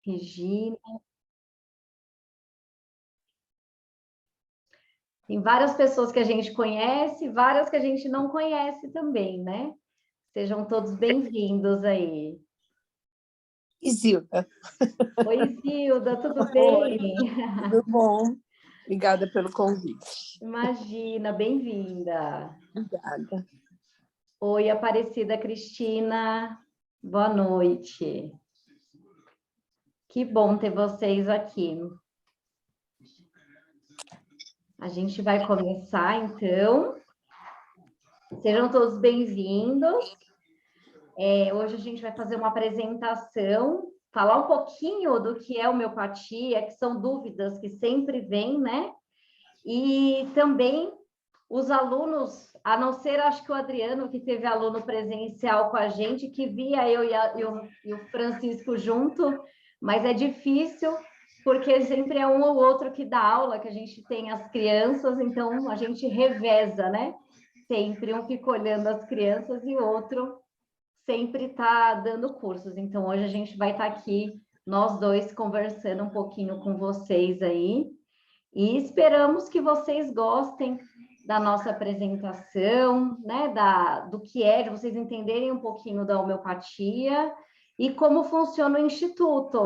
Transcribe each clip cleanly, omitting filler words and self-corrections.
Regina. Tem várias pessoas que a gente conhece, várias que a gente não conhece também, né? Sejam todos bem-vindos aí. Isilda. Oi, Isilda, tudo Oi, bem? tudo bom? Obrigada pelo convite. Imagina, bem-vinda. Obrigada. Oi, Aparecida Cristina, boa noite. Que bom ter vocês aqui. A gente vai começar, então. Sejam todos bem-vindos. Hoje a gente vai fazer uma apresentação, falar um pouquinho do que é homeopatia, que são dúvidas que sempre vêm, né? E também os alunos, a não ser, acho que o Adriano, que teve aluno presencial com a gente, que via eu e o Francisco junto, mas é difícil, porque sempre é um ou outro que dá aula, que a gente tem as crianças, então a gente reveza, né? Sempre um fica olhando as crianças e outro sempre está dando cursos. Então, hoje a gente vai estar aqui, nós dois, conversando um pouquinho com vocês aí. E esperamos que vocês gostem da nossa apresentação, né? Do que é, de vocês entenderem um pouquinho da homeopatia e como funciona o Instituto,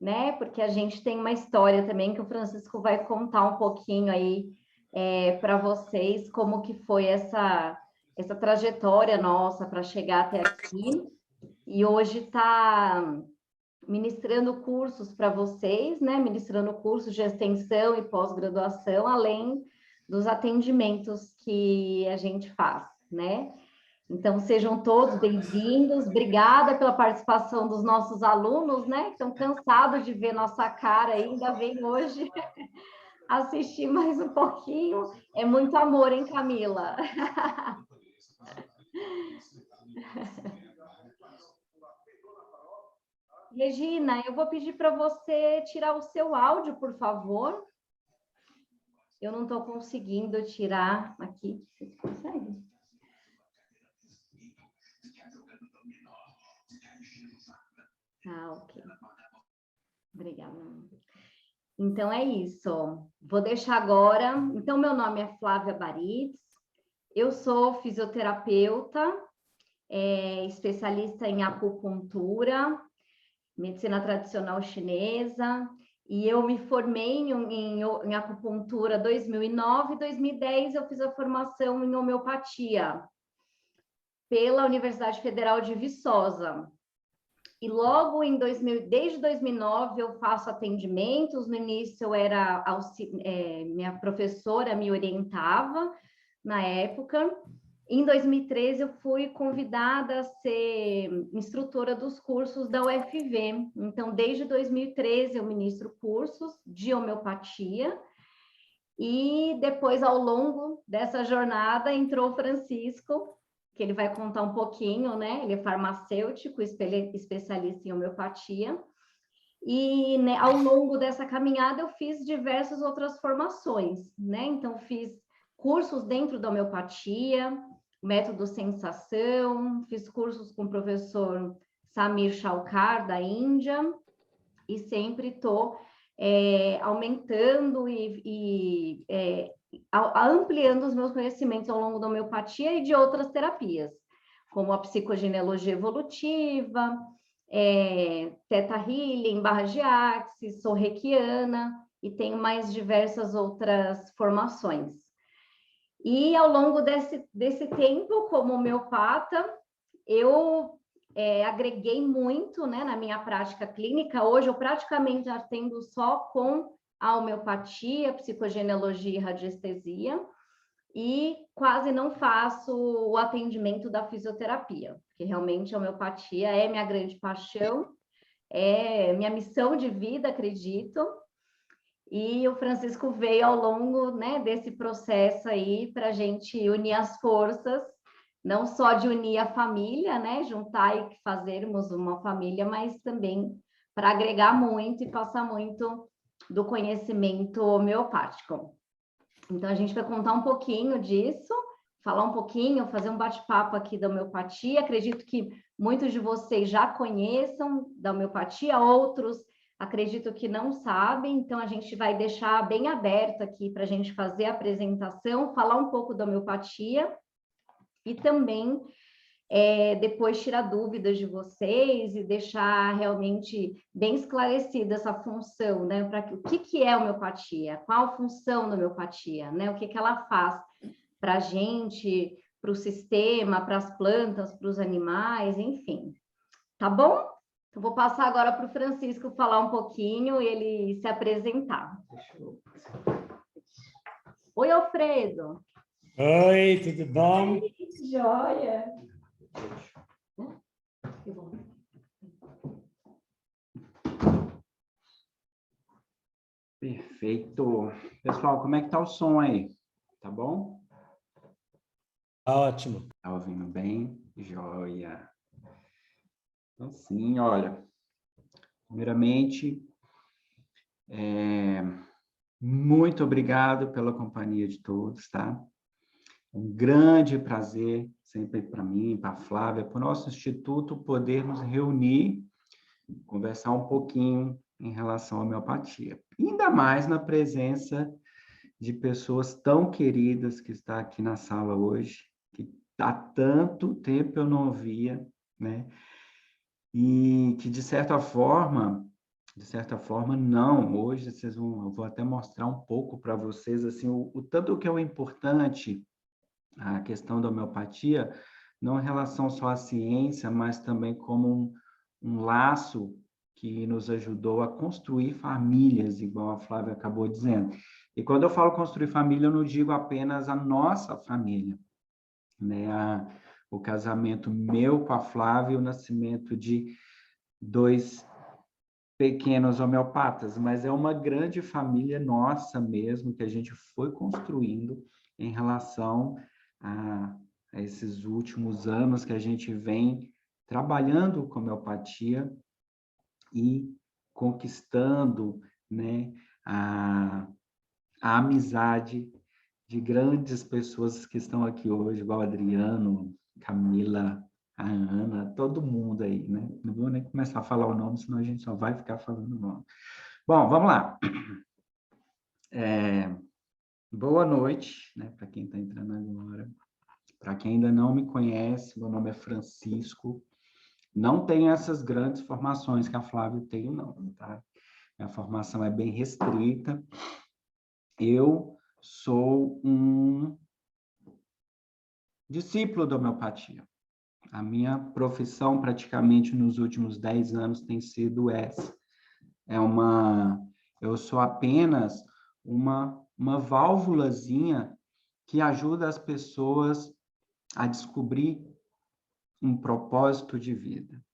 né? Porque a gente tem uma história também que o Francisco vai contar um pouquinho aí para vocês, como que foi essa trajetória nossa para chegar até aqui. E hoje está ministrando cursos para vocês, né? Ministrando cursos de extensão e pós-graduação, além dos atendimentos que a gente faz, né? Então, sejam todos bem-vindos. Obrigada pela participação dos nossos alunos, né? Que estão cansados de ver nossa cara aí, ainda vem hoje assistir mais um pouquinho. É muito amor, hein, Camila? Regina, eu vou pedir para você tirar o seu áudio, por favor. Eu não estou conseguindo tirar aqui. Vocês conseguem? Ah, ok. Obrigada. Então, é isso. Vou deixar agora. Então, meu nome é Flávia Baritz. Eu sou fisioterapeuta, especialista em acupuntura, medicina tradicional chinesa, e eu me formei em acupuntura 2009, 2010 eu fiz a formação em homeopatia pela Universidade Federal de Viçosa. E logo desde 2009 eu faço atendimentos. No início eu era minha professora me orientava na época. Em 2013 eu fui convidada a ser instrutora dos cursos da UFV. Então, desde 2013 eu ministro cursos de homeopatia. E depois, ao longo dessa jornada, entrou o Francisco, que ele vai contar um pouquinho, né? Ele é farmacêutico, especialista em homeopatia. E, né, ao longo dessa caminhada eu fiz diversas outras formações, né? Então, fiz cursos dentro da homeopatia, método sensação, fiz cursos com o professor Samir Shalkar, da Índia, e sempre estou aumentando e ampliando os meus conhecimentos ao longo da homeopatia e de outras terapias, como a psicogenealogia evolutiva, Theta Healing, barra de Axis, sou reikiana e tenho mais diversas outras formações. E ao longo desse tempo, como homeopata, eu agreguei muito, né, na minha prática clínica. Hoje eu praticamente atendo só com a homeopatia, psicogenealogia e radiestesia, e quase não faço o atendimento da fisioterapia, porque realmente a homeopatia é minha grande paixão, é minha missão de vida, acredito. E o Francisco veio ao longo, né, desse processo aí para a gente unir as forças, não só de unir a família, né, juntar e fazermos uma família, mas também para agregar muito e passar muito do conhecimento homeopático. Então, a gente vai contar um pouquinho disso, falar um pouquinho, fazer um bate-papo aqui da homeopatia. Acredito que muitos de vocês já conheçam da homeopatia, outros acredito que não sabem, então a gente vai deixar bem aberto aqui para a gente fazer a apresentação, falar um pouco da homeopatia e também depois tirar dúvidas de vocês e deixar realmente bem esclarecida essa função, né? Para o que é homeopatia? Qual a função da homeopatia, né? O que ela faz para a gente, para o sistema, para as plantas, para os animais, enfim. Tá bom? Então, vou passar agora para o Francisco falar um pouquinho e ele se apresentar. Oi, Alfredo. Oi, tudo bom? Joia. Perfeito. Pessoal, como é que tá o som aí? Tá bom? Ótimo. Tá ouvindo bem? Joia. Então, sim, olha. Primeiramente, muito obrigado pela companhia de todos, tá? Um grande prazer, sempre para mim, para a Flávia, para o nosso instituto, poder nos reunir, conversar um pouquinho em relação à homeopatia. Ainda mais na presença de pessoas tão queridas que está aqui na sala hoje, que há tanto tempo eu não via, né? E que, de certa forma, não. Hoje eu vou até mostrar um pouco para vocês, assim, o tanto que é importante a questão da homeopatia, não em relação só à ciência, mas também como um laço que nos ajudou a construir famílias, igual a Flávia acabou dizendo. E quando eu falo construir família, eu não digo apenas a nossa família, né? O casamento meu com a Flávia e o nascimento de 2 pequenos homeopatas, mas é uma grande família nossa mesmo, que a gente foi construindo em relação a esses últimos anos que a gente vem trabalhando com homeopatia e conquistando, né, a amizade de grandes pessoas que estão aqui hoje, igual Adriano, Camila, a Ana, todo mundo aí, né? Não vou nem começar a falar o nome, senão a gente só vai ficar falando o nome. Bom, vamos lá. Boa noite, né, para quem está entrando agora. Para quem ainda não me conhece, meu nome é Francisco. Não tenho essas grandes formações que a Flávia tem, não, tá? Minha formação é bem restrita. Eu sou um discípulo da homeopatia. A minha profissão, praticamente, nos últimos 10 anos, tem sido essa. Eu sou apenas uma válvulazinha que ajuda as pessoas a descobrir um propósito de vida.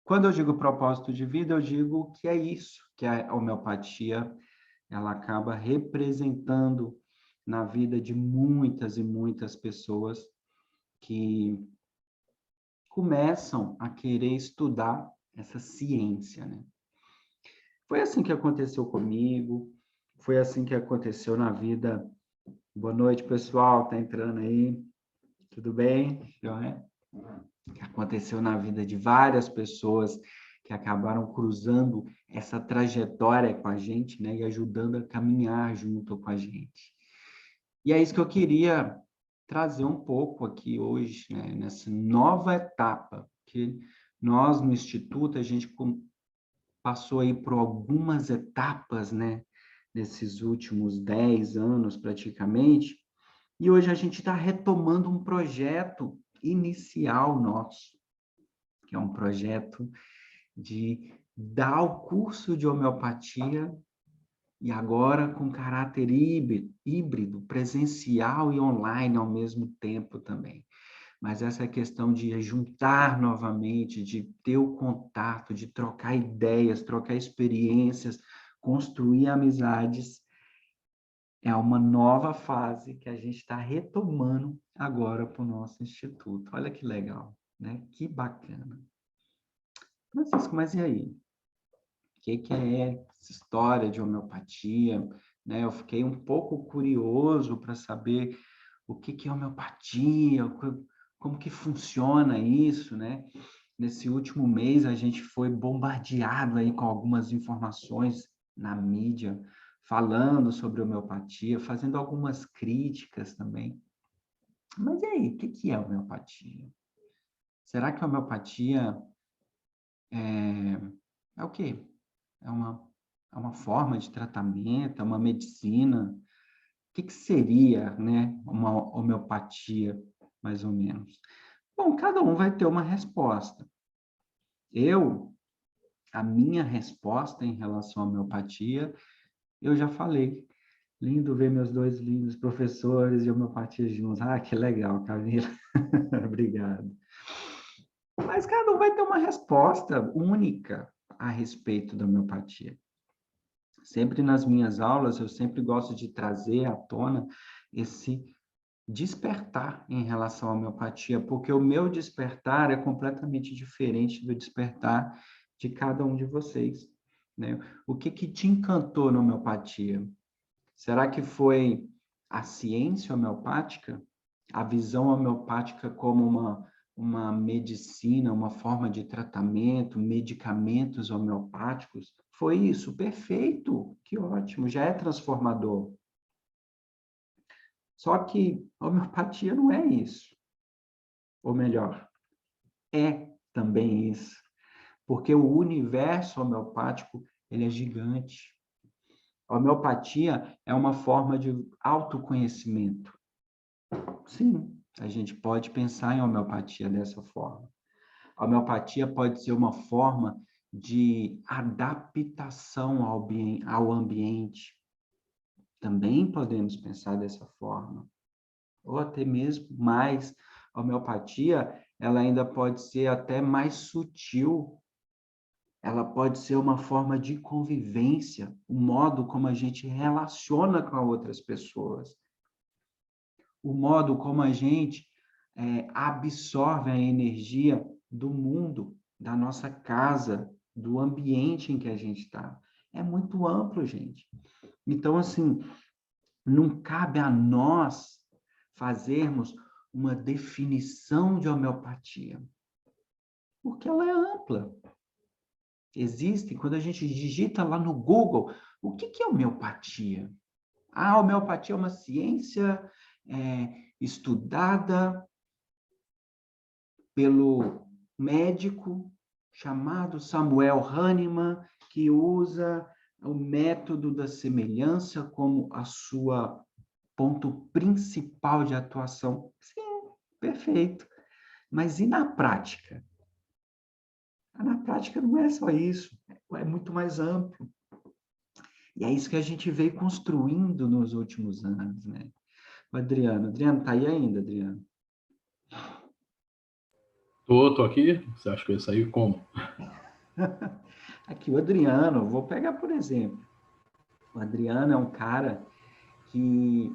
Quando eu digo propósito de vida, eu digo que é isso, que a homeopatia, ela acaba representando na vida de muitas e muitas pessoas que começam a querer estudar essa ciência, né? Foi assim que aconteceu comigo, foi assim que aconteceu na vida. Boa noite, pessoal, tá entrando aí, tudo bem? Joia? Que aconteceu na vida de várias pessoas que acabaram cruzando essa trajetória com a gente, né, e ajudando a caminhar junto com a gente. E é isso que eu queria trazer um pouco aqui hoje, né, nessa nova etapa, que nós no Instituto, a gente passou aí por algumas etapas, né, nesses últimos 10 anos praticamente, e hoje a gente está retomando um projeto inicial nosso, que é um projeto de dar o curso de homeopatia e agora com caráter híbrido, presencial e online ao mesmo tempo também. Mas essa questão de juntar novamente, de ter o contato, de trocar ideias, trocar experiências, construir amizades, é uma nova fase que a gente está retomando agora para o nosso instituto. Olha que legal, né? Que bacana. Francisco, mas e aí? O que é essa história de homeopatia? Né? Eu fiquei um pouco curioso para saber o que é homeopatia, como que funciona isso, né? nesse último mês, a gente foi bombardeado aí com algumas informações na mídia, falando sobre homeopatia, fazendo algumas críticas também. Mas e aí, o que é homeopatia? Será que a homeopatia é o quê? É uma forma de tratamento, é uma medicina? O que seria, né, uma homeopatia, mais ou menos? Bom, cada um vai ter uma resposta. A minha resposta em relação à homeopatia, eu já falei. Lindo ver meus dois lindos professores de homeopatia juntos. Ah, que legal, Camila. Obrigado. Mas cada um vai ter uma resposta única a respeito da homeopatia. Sempre nas minhas aulas, eu sempre gosto de trazer à tona esse despertar em relação à homeopatia, porque o meu despertar é completamente diferente do despertar de cada um de vocês, né? O que te encantou na homeopatia? Será que foi a ciência homeopática? A visão homeopática como uma medicina, uma forma de tratamento, medicamentos homeopáticos? Foi isso, perfeito, que ótimo, já é transformador. Só que a homeopatia não é isso. Ou melhor, é também isso. Porque o universo homeopático, ele é gigante. A homeopatia é uma forma de autoconhecimento. Sim, a gente pode pensar em homeopatia dessa forma. A homeopatia pode ser uma forma de adaptação ao ambiente. Também podemos pensar dessa forma. Ou até mesmo mais. A homeopatia, ela ainda pode ser até mais sutil. Ela pode ser uma forma de convivência, o modo como a gente relaciona com outras pessoas. O modo como a gente absorve a energia do mundo, da nossa casa, do ambiente em que a gente está. É muito amplo, gente. Então, assim, não cabe a nós fazermos uma definição de homeopatia, porque ela é ampla. Existe, quando a gente digita lá no Google, o que é homeopatia? A homeopatia é uma ciência estudada pelo médico chamado Samuel Hahnemann, que usa o método da semelhança como a sua ponto principal de atuação. Sim, perfeito. Mas e na prática? Na prática não é só isso, é muito mais amplo. E é isso que a gente veio construindo nos últimos anos, né? O Adriano, tá aí ainda, Adriano? Tô aqui. Você acha que eu ia sair como? Aqui, o Adriano, vou pegar por exemplo. O Adriano é um cara que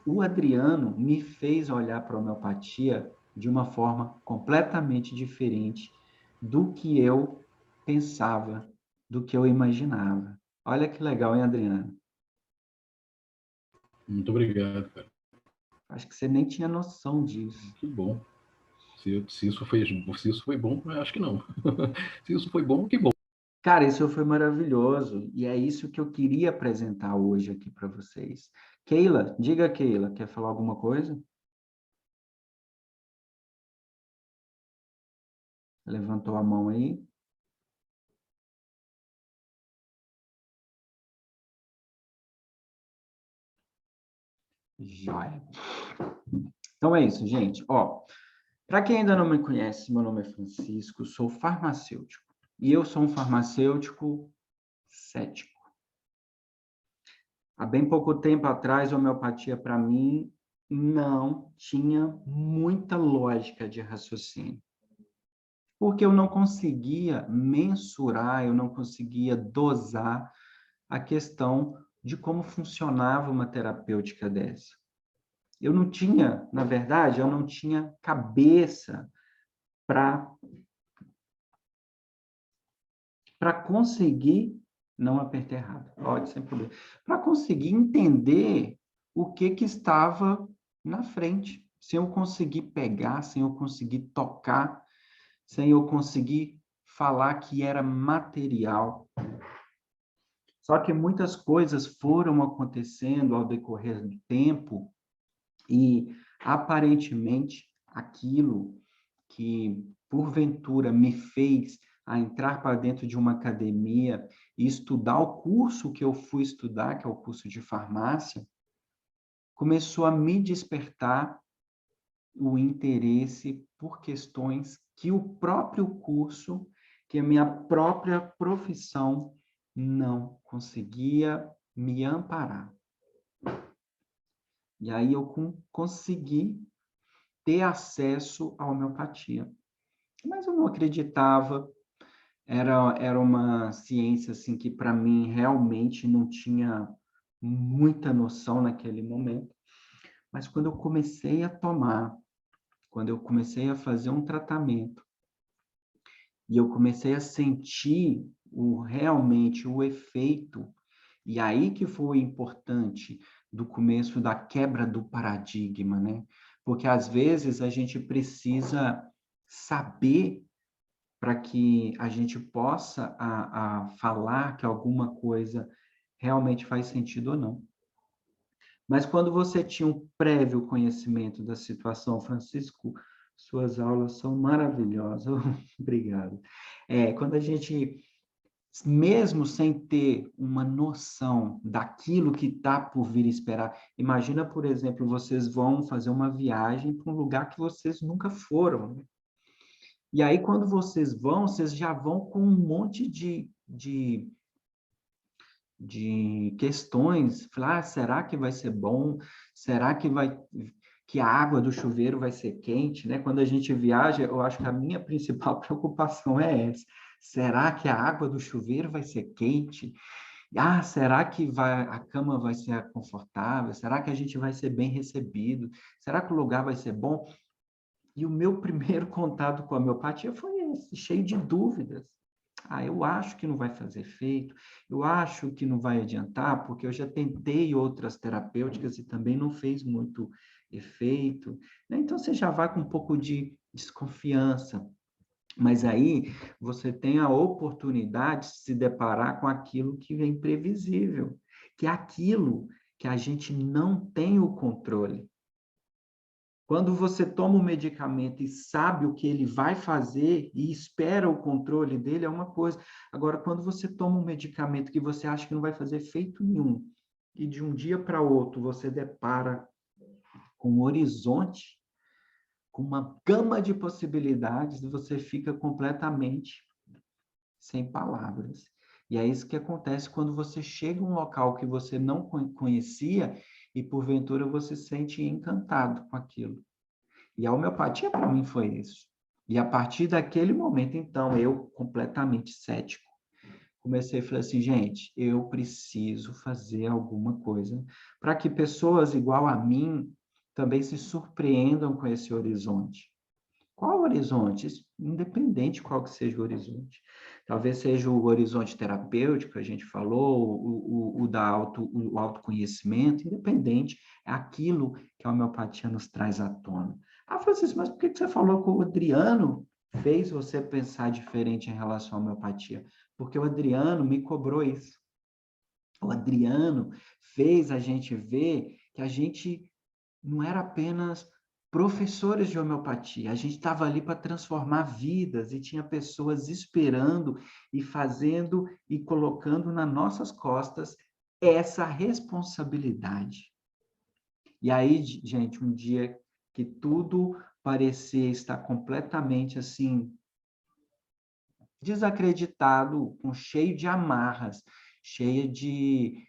o Adriano me fez olhar para a homeopatia de uma forma completamente diferente do que eu pensava, do que eu imaginava. Olha que legal, hein, Adriano? Muito obrigado, cara. Acho que você nem tinha noção disso. Que bom. Se isso foi bom, eu acho que não. Se isso foi bom, que bom. Cara, isso foi maravilhoso. E é isso que eu queria apresentar hoje aqui para vocês. Keila, diga, Keila, quer falar alguma coisa? Levantou a mão aí. Joia. Então é isso, gente. Ó, para quem ainda não me conhece, meu nome é Francisco, sou farmacêutico. E eu sou um farmacêutico cético. Há bem pouco tempo atrás, a homeopatia, para mim, não tinha muita lógica de raciocínio. Porque eu não conseguia mensurar, eu não conseguia dosar a questão de como funcionava uma terapêutica dessa. Eu não tinha, na verdade, eu não tinha cabeça para conseguir, não apertar errado, pode, sem problema, para conseguir entender o que estava na frente, sem eu conseguir pegar, sem eu conseguir tocar. sem eu conseguir falar que era material. Só que muitas coisas foram acontecendo ao decorrer do tempo e, aparentemente, aquilo que, porventura, me fez a entrar para dentro de uma academia e estudar o curso que eu fui estudar, que é o curso de farmácia, começou a me despertar o interesse por questões que o próprio curso, que a minha própria profissão não conseguia me amparar. E aí eu consegui ter acesso à homeopatia. Mas eu não acreditava, era uma ciência assim, que para mim realmente não tinha muita noção naquele momento. Mas quando eu comecei a tomar, quando eu comecei a fazer um tratamento, e eu comecei a sentir realmente o efeito, e aí que foi importante do começo da quebra do paradigma, né? Porque às vezes a gente precisa saber para que a gente possa falar que alguma coisa realmente faz sentido ou não. Mas quando você tinha um prévio conhecimento da situação, Francisco, suas aulas são maravilhosas. Obrigado. Quando a gente, mesmo sem ter uma noção daquilo que está por vir esperar, imagina, por exemplo, vocês vão fazer uma viagem para um lugar que vocês nunca foram, né? E aí, quando vocês já vão com um monte de questões. Falar, será que vai ser bom? Será que a água do chuveiro vai ser quente, né? Quando a gente viaja, eu acho que a minha principal preocupação é essa. Será que a água do chuveiro vai ser quente? Será que a cama vai ser confortável? Será que a gente vai ser bem recebido? Será que o lugar vai ser bom? E o meu primeiro contato com a homeopatia foi esse, cheio de dúvidas. Eu acho que não vai fazer efeito, eu acho que não vai adiantar, porque eu já tentei outras terapêuticas e também não fez muito efeito, né? Então, você já vai com um pouco de desconfiança. Mas aí você tem a oportunidade de se deparar com aquilo que é imprevisível, que é aquilo que a gente não tem o controle. Quando você toma um medicamento e sabe o que ele vai fazer e espera o controle dele, é uma coisa. Agora, quando você toma um medicamento que você acha que não vai fazer efeito nenhum, e de um dia para outro você depara com um horizonte, com uma gama de possibilidades, você fica completamente sem palavras. E é isso que acontece quando você chega a um local que você não conhecia e, porventura, você se sente encantado com aquilo. E a homeopatia, para mim, foi isso. E a partir daquele momento, então, eu, completamente cético, comecei a falar assim, gente, eu preciso fazer alguma coisa para que pessoas igual a mim também se surpreendam com esse horizonte. Qual horizonte? Independente qual que seja o horizonte. Talvez seja o horizonte terapêutico, que a gente falou, o autoconhecimento, independente, é aquilo que a homeopatia nos traz à tona. Francisco, mas por que você falou que o Adriano fez você pensar diferente em relação à homeopatia? Porque o Adriano me cobrou isso. O Adriano fez a gente ver que a gente não era apenas professores de homeopatia, a gente estava ali para transformar vidas e tinha pessoas esperando e fazendo e colocando nas nossas costas essa responsabilidade. E aí, gente, um dia que tudo parecia estar completamente assim desacreditado, cheio de amarras, cheio de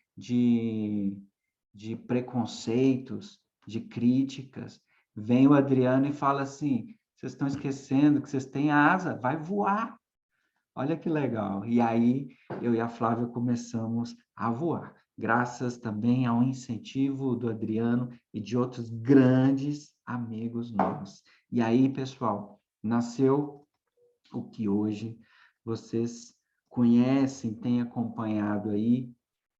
preconceitos, de críticas, vem o Adriano e fala assim, vocês estão esquecendo que vocês têm asa, vai voar. Olha que legal. E aí, eu e a Flávia começamos a voar, graças também ao incentivo do Adriano e de outros grandes amigos nossos. E aí, pessoal, nasceu o que hoje vocês conhecem, têm acompanhado aí,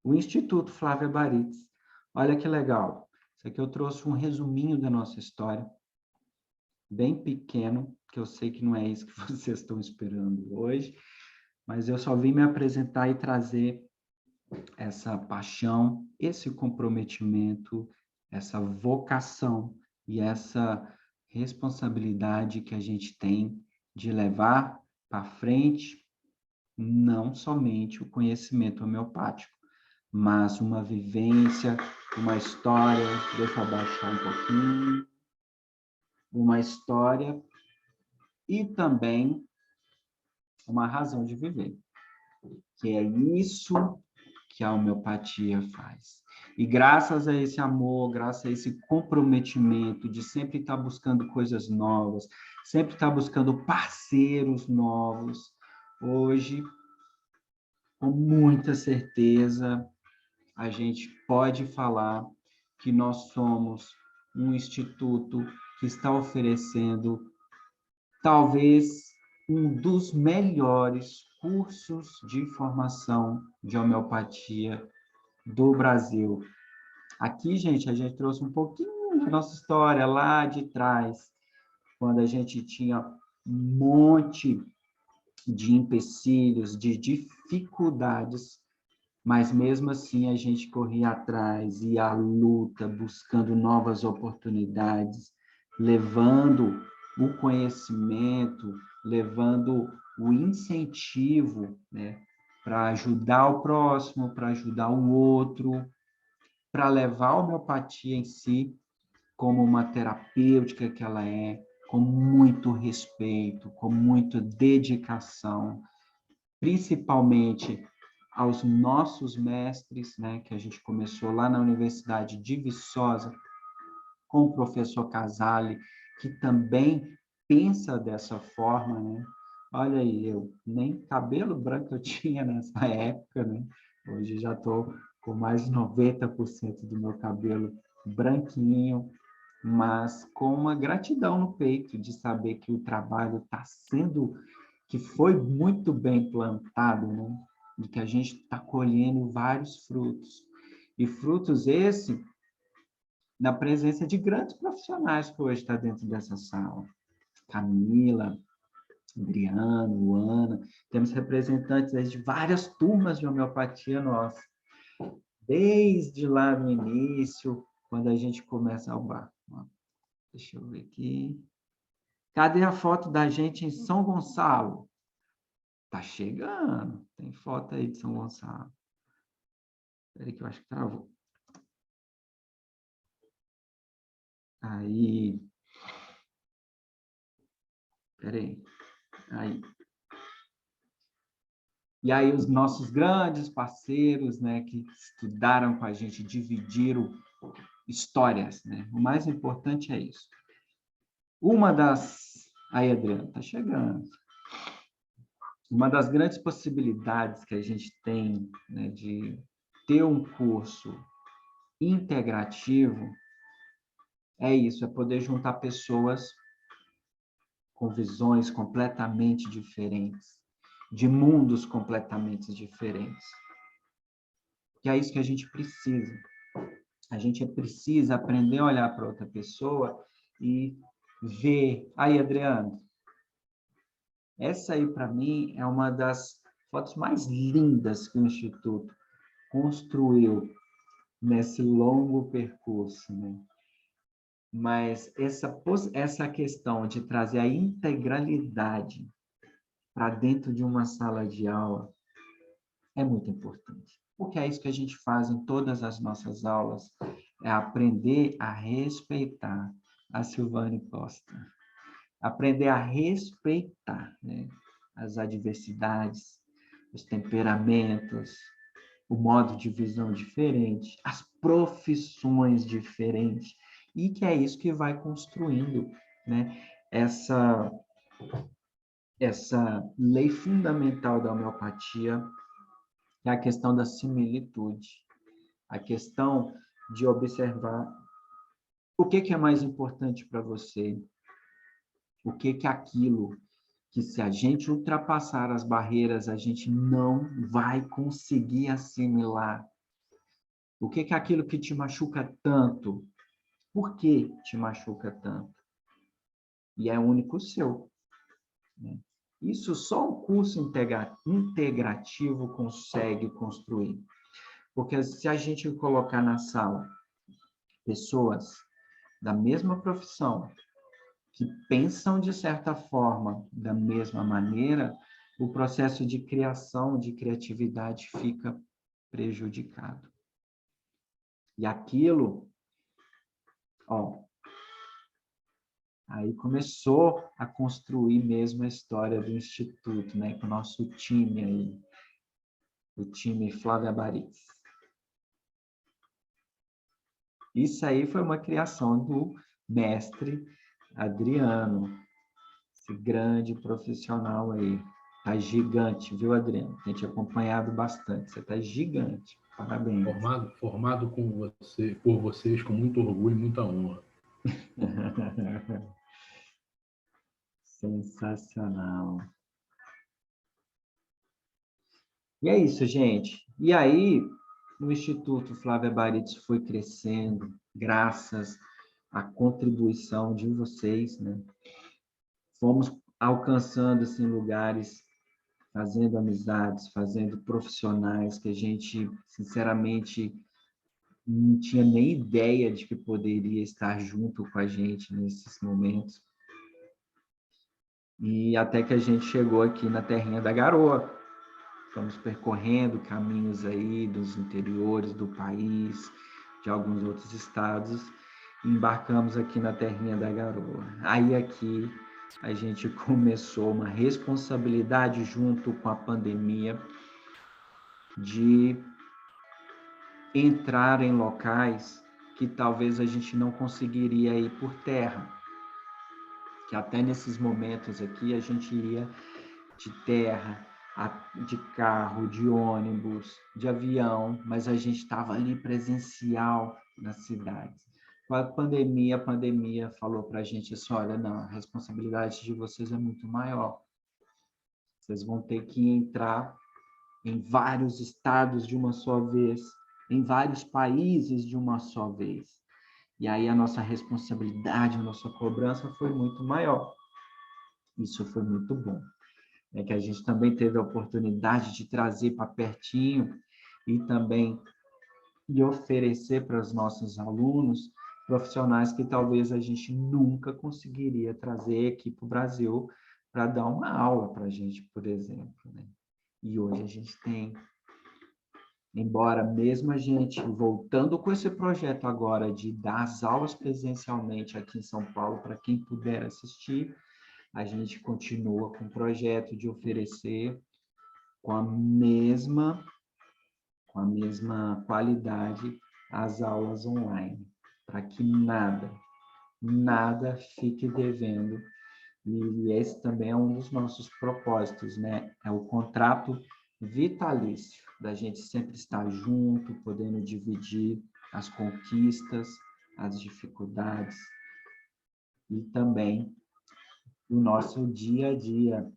o Instituto Flávia Baritz. Olha que legal. Isso aqui eu trouxe um resuminho da nossa história. bem pequeno, que eu sei que não é isso que vocês estão esperando hoje, mas eu só vim me apresentar e trazer essa paixão, esse comprometimento, essa vocação e essa responsabilidade que a gente tem de levar para frente não somente o conhecimento homeopático, mas uma vivência, uma história, deixa eu abaixar um pouquinho, uma história e também uma razão de viver, que é isso que a homeopatia faz. E graças a esse amor, graças a esse comprometimento de sempre estar buscando coisas novas, sempre estar buscando parceiros novos, hoje, com muita certeza, a gente pode falar que nós somos um instituto que está oferecendo talvez um dos melhores cursos de formação de homeopatia do Brasil. Aqui, gente, a gente trouxe um pouquinho da nossa história lá de trás, quando a gente tinha um monte de empecilhos, de dificuldades, mas mesmo assim a gente corria atrás, ia à luta, buscando novas oportunidades, levando o conhecimento, levando o incentivo, né, para ajudar o próximo, para ajudar o outro, para levar a homeopatia em si como uma terapêutica que ela é, com muito respeito, com muita dedicação, principalmente aos nossos mestres, né, que a gente começou lá na Universidade de Viçosa, com o professor Casale, que também pensa dessa forma, né? Olha aí, eu nem cabelo branco eu tinha nessa época, né? Hoje já estou com mais de 90% do meu cabelo branquinho, mas com uma gratidão no peito de saber que o trabalho está sendo, que foi muito bem plantado, né? E que a gente está colhendo vários frutos. E frutos esse na presença de grandes profissionais que hoje estão dentro dessa sala. Camila, Adriano, Ana, temos representantes aí de várias turmas de homeopatia nossa. Desde lá no início, quando a gente começa ao bar. Deixa eu ver aqui. Cadê a foto da gente em São Gonçalo? Tá chegando. Tem foto aí de São Gonçalo. Espera aí que eu acho que travou. Aí. Espera aí. Aí. E aí os nossos grandes parceiros, né, que estudaram com a gente, dividiram histórias, né? O mais importante é isso. Uma das... Aí, Adriano, tá chegando. Uma das grandes possibilidades que a gente tem, né, de ter um curso integrativo é isso, é poder juntar pessoas com visões completamente diferentes, de mundos completamente diferentes. Que é isso que a gente precisa. A gente precisa aprender a olhar para outra pessoa e ver. Aí, Adriano, essa aí, para mim, é uma das fotos mais lindas que o Instituto construiu nesse longo percurso, né? Mas essa questão de trazer a integralidade para dentro de uma sala de aula é muito importante, porque é isso que a gente faz em todas as nossas aulas, é aprender a respeitar a Silvane Costa, aprender a respeitar, né, as adversidades, os temperamentos, o modo de visão diferente, as profissões diferentes, e que é isso que vai construindo, né, essa lei fundamental da homeopatia, que é a questão da similitude, a questão de observar o que é mais importante para você, o que é aquilo que, se a gente ultrapassar as barreiras, a gente não vai conseguir assimilar. O que é aquilo que te machuca tanto? Por que te machuca tanto? e é único seu, né? Isso só um curso integrativo consegue construir. Porque se a gente colocar na sala pessoas da mesma profissão, que pensam de certa forma, da mesma maneira, o processo de criação, de criatividade fica prejudicado. E aquilo, ó, aí começou a construir mesmo a história do Instituto, né, com o nosso time aí, o time Flávia Baritz. Isso aí foi uma criação do mestre Adriano, esse grande profissional aí. Tá gigante, viu, Adriano? Tem te acompanhado bastante. Você tá gigante. Parabéns. Formado por vocês com muito orgulho e muita honra. Sensacional. E é isso, gente. E aí, o Instituto Flávia Baritz foi crescendo, graças à contribuição de vocês, né? Fomos alcançando assim, lugares, fazendo amizades, fazendo profissionais que a gente, sinceramente, não tinha nem ideia de que poderia estar junto com a gente nesses momentos. E até que a gente chegou aqui na terrinha da Garoa. Estamos percorrendo caminhos aí dos interiores do país, de alguns outros estados, e embarcamos aqui na terrinha da Garoa. Aí aqui a gente começou uma responsabilidade junto com a pandemia de entrar em locais que talvez a gente não conseguiria ir por terra. Que até nesses momentos aqui a gente ia de terra, de carro, de ônibus, de avião, mas a gente estava ali presencial nas cidades. Com a pandemia falou para a gente assim, olha, não, a responsabilidade de vocês é muito maior. Vocês vão ter que entrar em vários estados de uma só vez, em vários países de uma só vez. E aí a nossa responsabilidade, a nossa cobrança foi muito maior. Isso foi muito bom. É que a gente também teve a oportunidade de trazer para pertinho e também de oferecer para os nossos alunos profissionais que talvez a gente nunca conseguiria trazer aqui para o Brasil para dar uma aula para a gente, por exemplo, né? E hoje a gente tem, embora mesmo a gente voltando com esse projeto agora de dar as aulas presencialmente aqui em São Paulo para quem puder assistir, a gente continua com o projeto de oferecer com a mesma qualidade as aulas online, para que nada fique devendo. E esse também é um dos nossos propósitos, né? É o contrato vitalício, da gente sempre estar junto, podendo dividir as conquistas, as dificuldades e também o nosso dia a dia.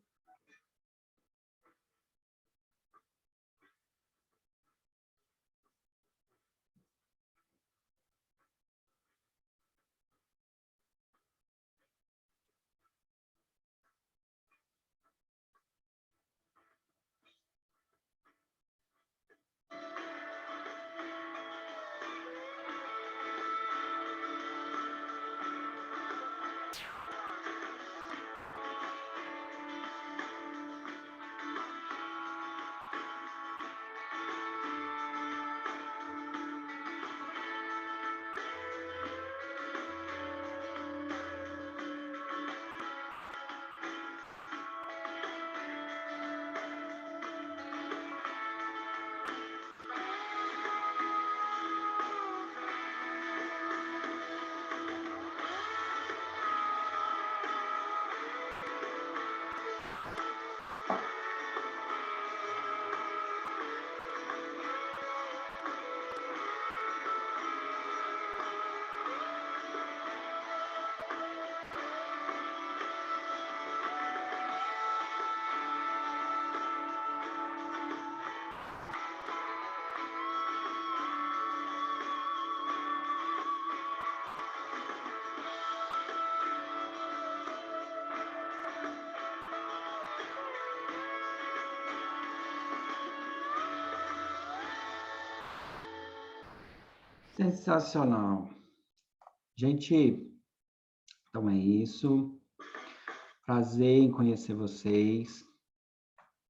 Sensacional. Gente, então é isso. Prazer em conhecer vocês.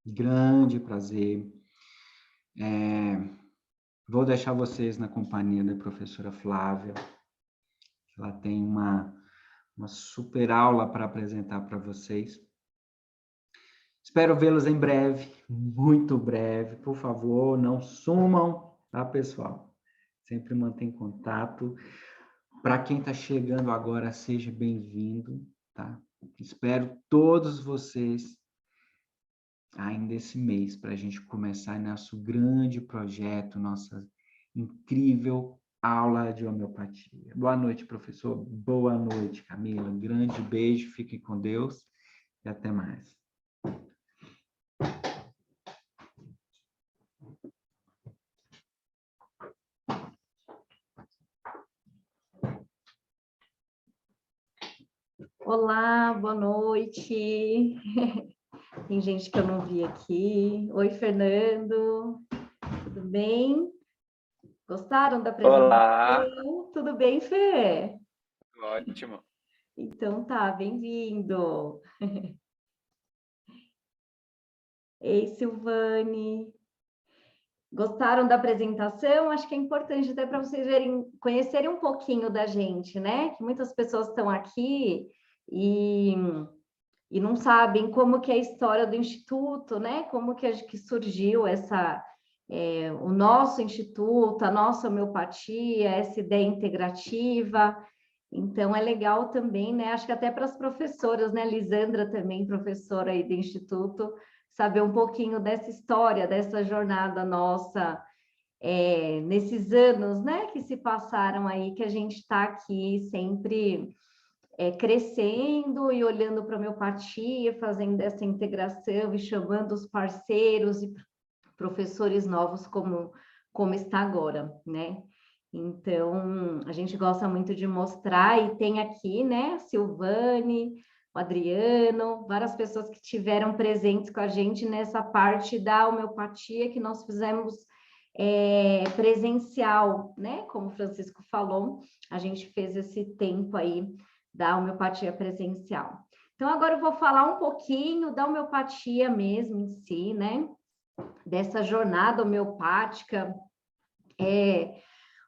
Grande prazer. Vou deixar vocês na companhia da professora Flávia. Ela tem uma super aula para apresentar para vocês. Espero vê-los em breve, muito breve. Por favor, não sumam, tá, pessoal? Sempre mantém contato. Para quem está chegando agora, seja bem-vindo, tá? Espero todos vocês ainda esse mês, para a gente começar nosso grande projeto, nossa incrível aula de homeopatia. Boa noite, professor. Boa noite, Camila. Um grande beijo, fiquem com Deus e até mais. Olá, boa noite. Tem gente que eu não vi aqui. Oi, Fernando. Tudo bem? Gostaram da apresentação? Olá, Tudo bem, Fê? ótimo. Então tá, bem-vindo. Ei, Silvane. Gostaram da apresentação? Acho que é importante até para vocês verem, conhecerem um pouquinho da gente, né? Que muitas pessoas estão aqui e não sabem como que é a história do Instituto, né? Como que surgiu o nosso Instituto, a nossa homeopatia, essa ideia integrativa. Então, é legal também, né? Acho que até para as professoras, né? Lisandra também, professora aí do Instituto, saber um pouquinho dessa história, dessa jornada nossa, nesses anos, né? Que se passaram aí, que a gente está aqui sempre crescendo e olhando para a homeopatia, fazendo essa integração e chamando os parceiros e professores novos como está agora, né? Então, a gente gosta muito de mostrar, e tem aqui, né, a Silvane, o Adriano, várias pessoas que tiveram presentes com a gente nessa parte da homeopatia que nós fizemos presencial, né? Como o Francisco falou, a gente fez esse tempo aí da homeopatia presencial. Então, agora eu vou falar um pouquinho da homeopatia mesmo em si, né? Dessa jornada homeopática,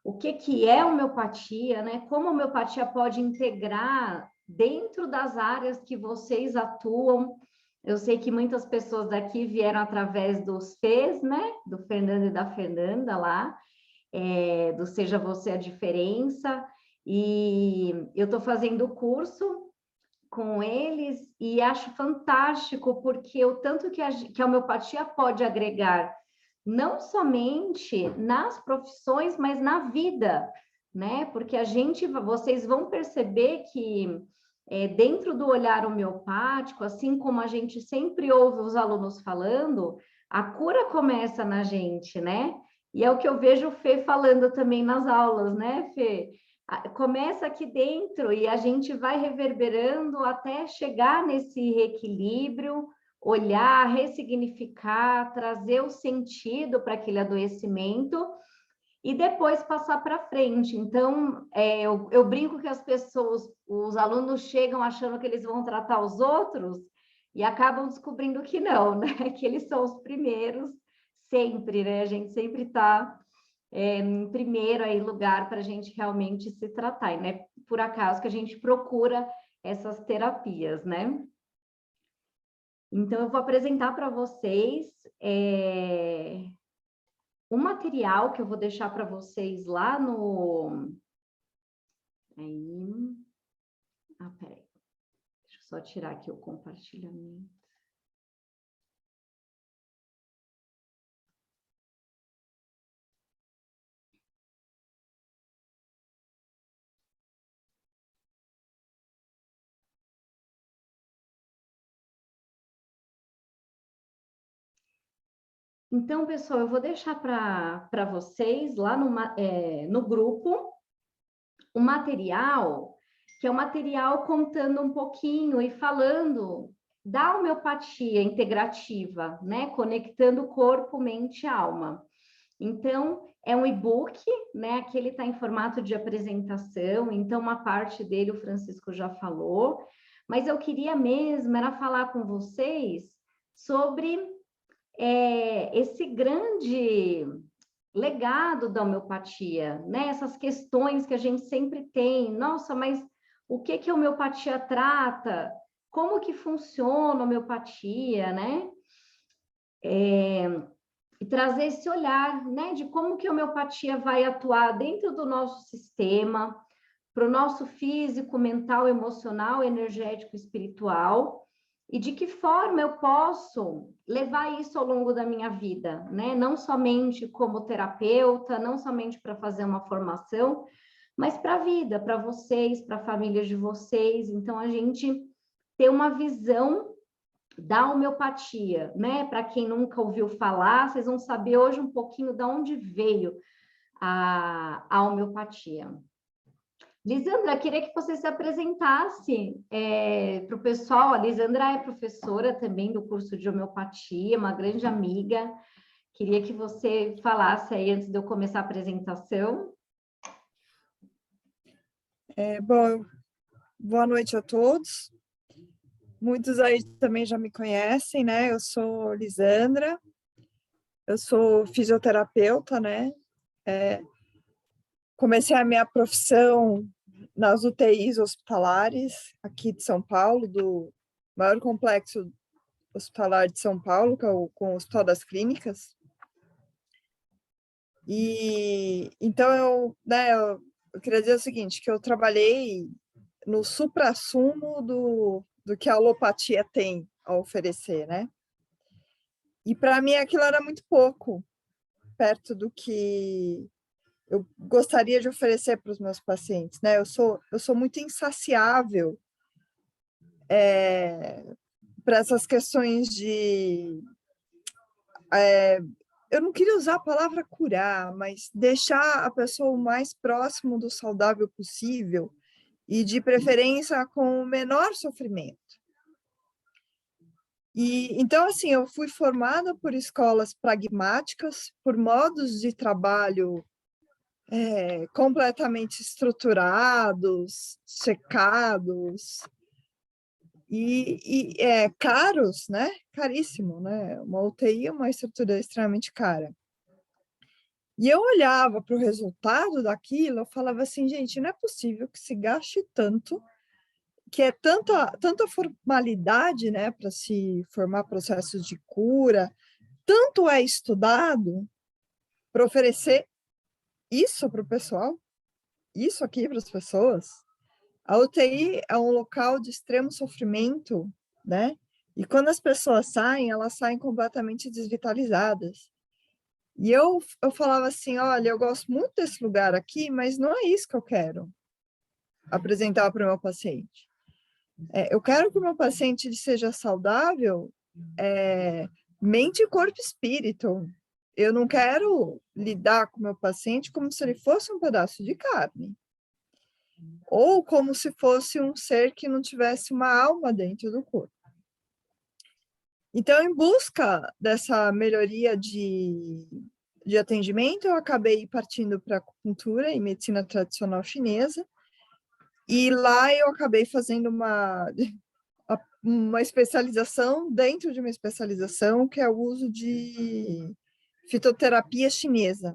o que é homeopatia, né? Como a homeopatia pode integrar dentro das áreas que vocês atuam. Eu sei que muitas pessoas daqui vieram através dos FES, né? Do Fernando e da Fernanda lá, do Seja Você a Diferença, e eu estou fazendo o curso com eles e acho fantástico, porque o tanto que a homeopatia pode agregar, não somente nas profissões, mas na vida, né? Porque vocês vão perceber que dentro do olhar homeopático, assim como a gente sempre ouve os alunos falando, a cura começa na gente, né? E é o que eu vejo o Fê falando também nas aulas, né, Fê? Começa aqui dentro e a gente vai reverberando até chegar nesse equilíbrio, olhar, ressignificar, trazer o sentido para aquele adoecimento e depois passar para frente. Então, eu brinco que as pessoas, os alunos chegam achando que eles vão tratar os outros e acabam descobrindo que não, né? Que eles são os primeiros sempre, né? A gente sempre está em primeiro aí lugar para a gente realmente se tratar, e não é por acaso que a gente procura essas terapias, né? Então, eu vou apresentar para vocês um material que eu vou deixar para vocês lá no... Peraí. Deixa eu só tirar aqui o compartilhamento. Então, pessoal, eu vou deixar para vocês lá no grupo um material, que é um material contando um pouquinho e falando da homeopatia integrativa, né? Conectando corpo, mente e alma. Então, é um e-book, né? Aqui ele está em formato de apresentação, então uma parte dele o Francisco já falou, mas eu queria mesmo era falar com vocês sobre esse grande legado da homeopatia, né? Essas questões que a gente sempre tem. Nossa, mas o que a homeopatia trata? Como que funciona a homeopatia, né? E trazer esse olhar, né, de como que a homeopatia vai atuar dentro do nosso sistema, para o nosso físico, mental, emocional, energético, espiritual, e de que forma eu posso levar isso ao longo da minha vida, né? Não somente como terapeuta, não somente para fazer uma formação, mas para a vida, para vocês, para a família de vocês. Então, a gente ter uma visão da homeopatia, né? Para quem nunca ouviu falar, vocês vão saber hoje um pouquinho de onde veio a homeopatia. Lisandra, queria que você se apresentasse para o pessoal. A Lisandra é professora também do curso de homeopatia, uma grande amiga. Queria que você falasse aí antes de eu começar a apresentação. Bom, boa noite a todos. Muitos aí também já me conhecem, né? Eu sou Lisandra, eu sou fisioterapeuta, né? Comecei a minha profissão nas UTIs hospitalares aqui de São Paulo, do maior complexo hospitalar de São Paulo, que é o Hospital das Clínicas. E então eu queria dizer o seguinte, que eu trabalhei no suprassumo do que a alopatia tem a oferecer, né? E para mim aquilo era muito pouco, perto do que eu gostaria de oferecer para os meus pacientes, né? Eu sou muito insaciável para essas questões de... eu não queria usar a palavra curar, mas deixar a pessoa o mais próximo do saudável possível e, de preferência, com o menor sofrimento. E então, assim, eu fui formada por escolas pragmáticas, por modos de trabalho completamente estruturados, checados e caros, né? Caríssimo, né? Uma UTI é uma estrutura extremamente cara. E eu olhava para o resultado daquilo, eu falava assim, gente, não é possível que se gaste tanto, que é tanta formalidade, né, para se formar processos de cura, tanto é estudado para oferecer isso para o pessoal, isso aqui para as pessoas. A UTI é um local de extremo sofrimento, né? E quando as pessoas saem, elas saem completamente desvitalizadas. E eu falava assim, olha, eu gosto muito desse lugar aqui, mas não é isso que eu quero apresentar para o meu paciente. Eu quero que o meu paciente seja saudável, mente, corpo e espírito. Eu não quero lidar com o meu paciente como se ele fosse um pedaço de carne. Ou como se fosse um ser que não tivesse uma alma dentro do corpo. Então, em busca dessa melhoria de atendimento, eu acabei partindo para acupuntura e medicina tradicional chinesa, e lá eu acabei fazendo uma especialização dentro de uma especialização, que é o uso de fitoterapia chinesa.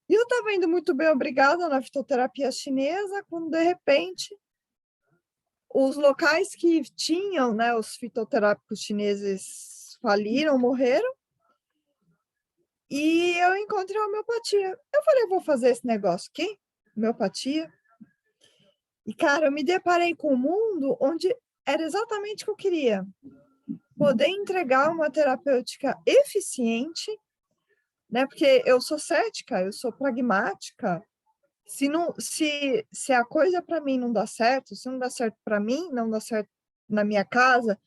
E eu estava indo muito bem, obrigada, na fitoterapia chinesa, quando, de repente, os locais que tinham, né, os fitoterápicos chineses faliram, morreram, e eu encontrei a homeopatia. Eu falei, vou fazer esse negócio aqui, homeopatia. E, cara, eu me deparei com um mundo onde era exatamente o que eu queria. Poder entregar uma terapêutica eficiente, né? Porque eu sou cética, eu sou pragmática. Se a coisa para mim não dá certo, se não dá certo para mim, não dá certo na minha casa,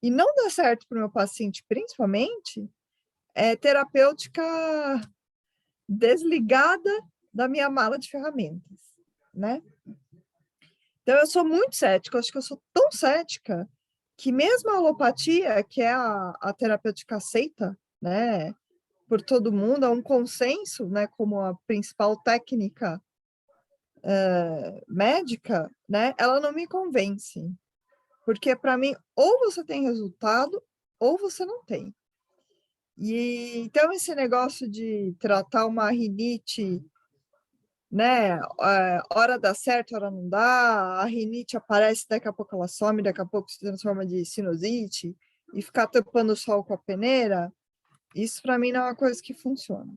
e não dá certo para o meu paciente, principalmente, é terapêutica desligada da minha mala de ferramentas, né? Então, eu sou muito cética, acho que eu sou tão cética que mesmo a alopatia, que é a terapêutica aceita, né, por todo mundo, há um consenso, né, como a principal técnica médica, né, ela não me convence. Porque, para mim, ou você tem resultado, ou você não tem. E então, esse negócio de tratar uma rinite, né, hora dá certo, hora não dá, a rinite aparece, daqui a pouco ela some, daqui a pouco se transforma de sinusite, e ficar tampando o sol com a peneira, isso para mim não é uma coisa que funciona.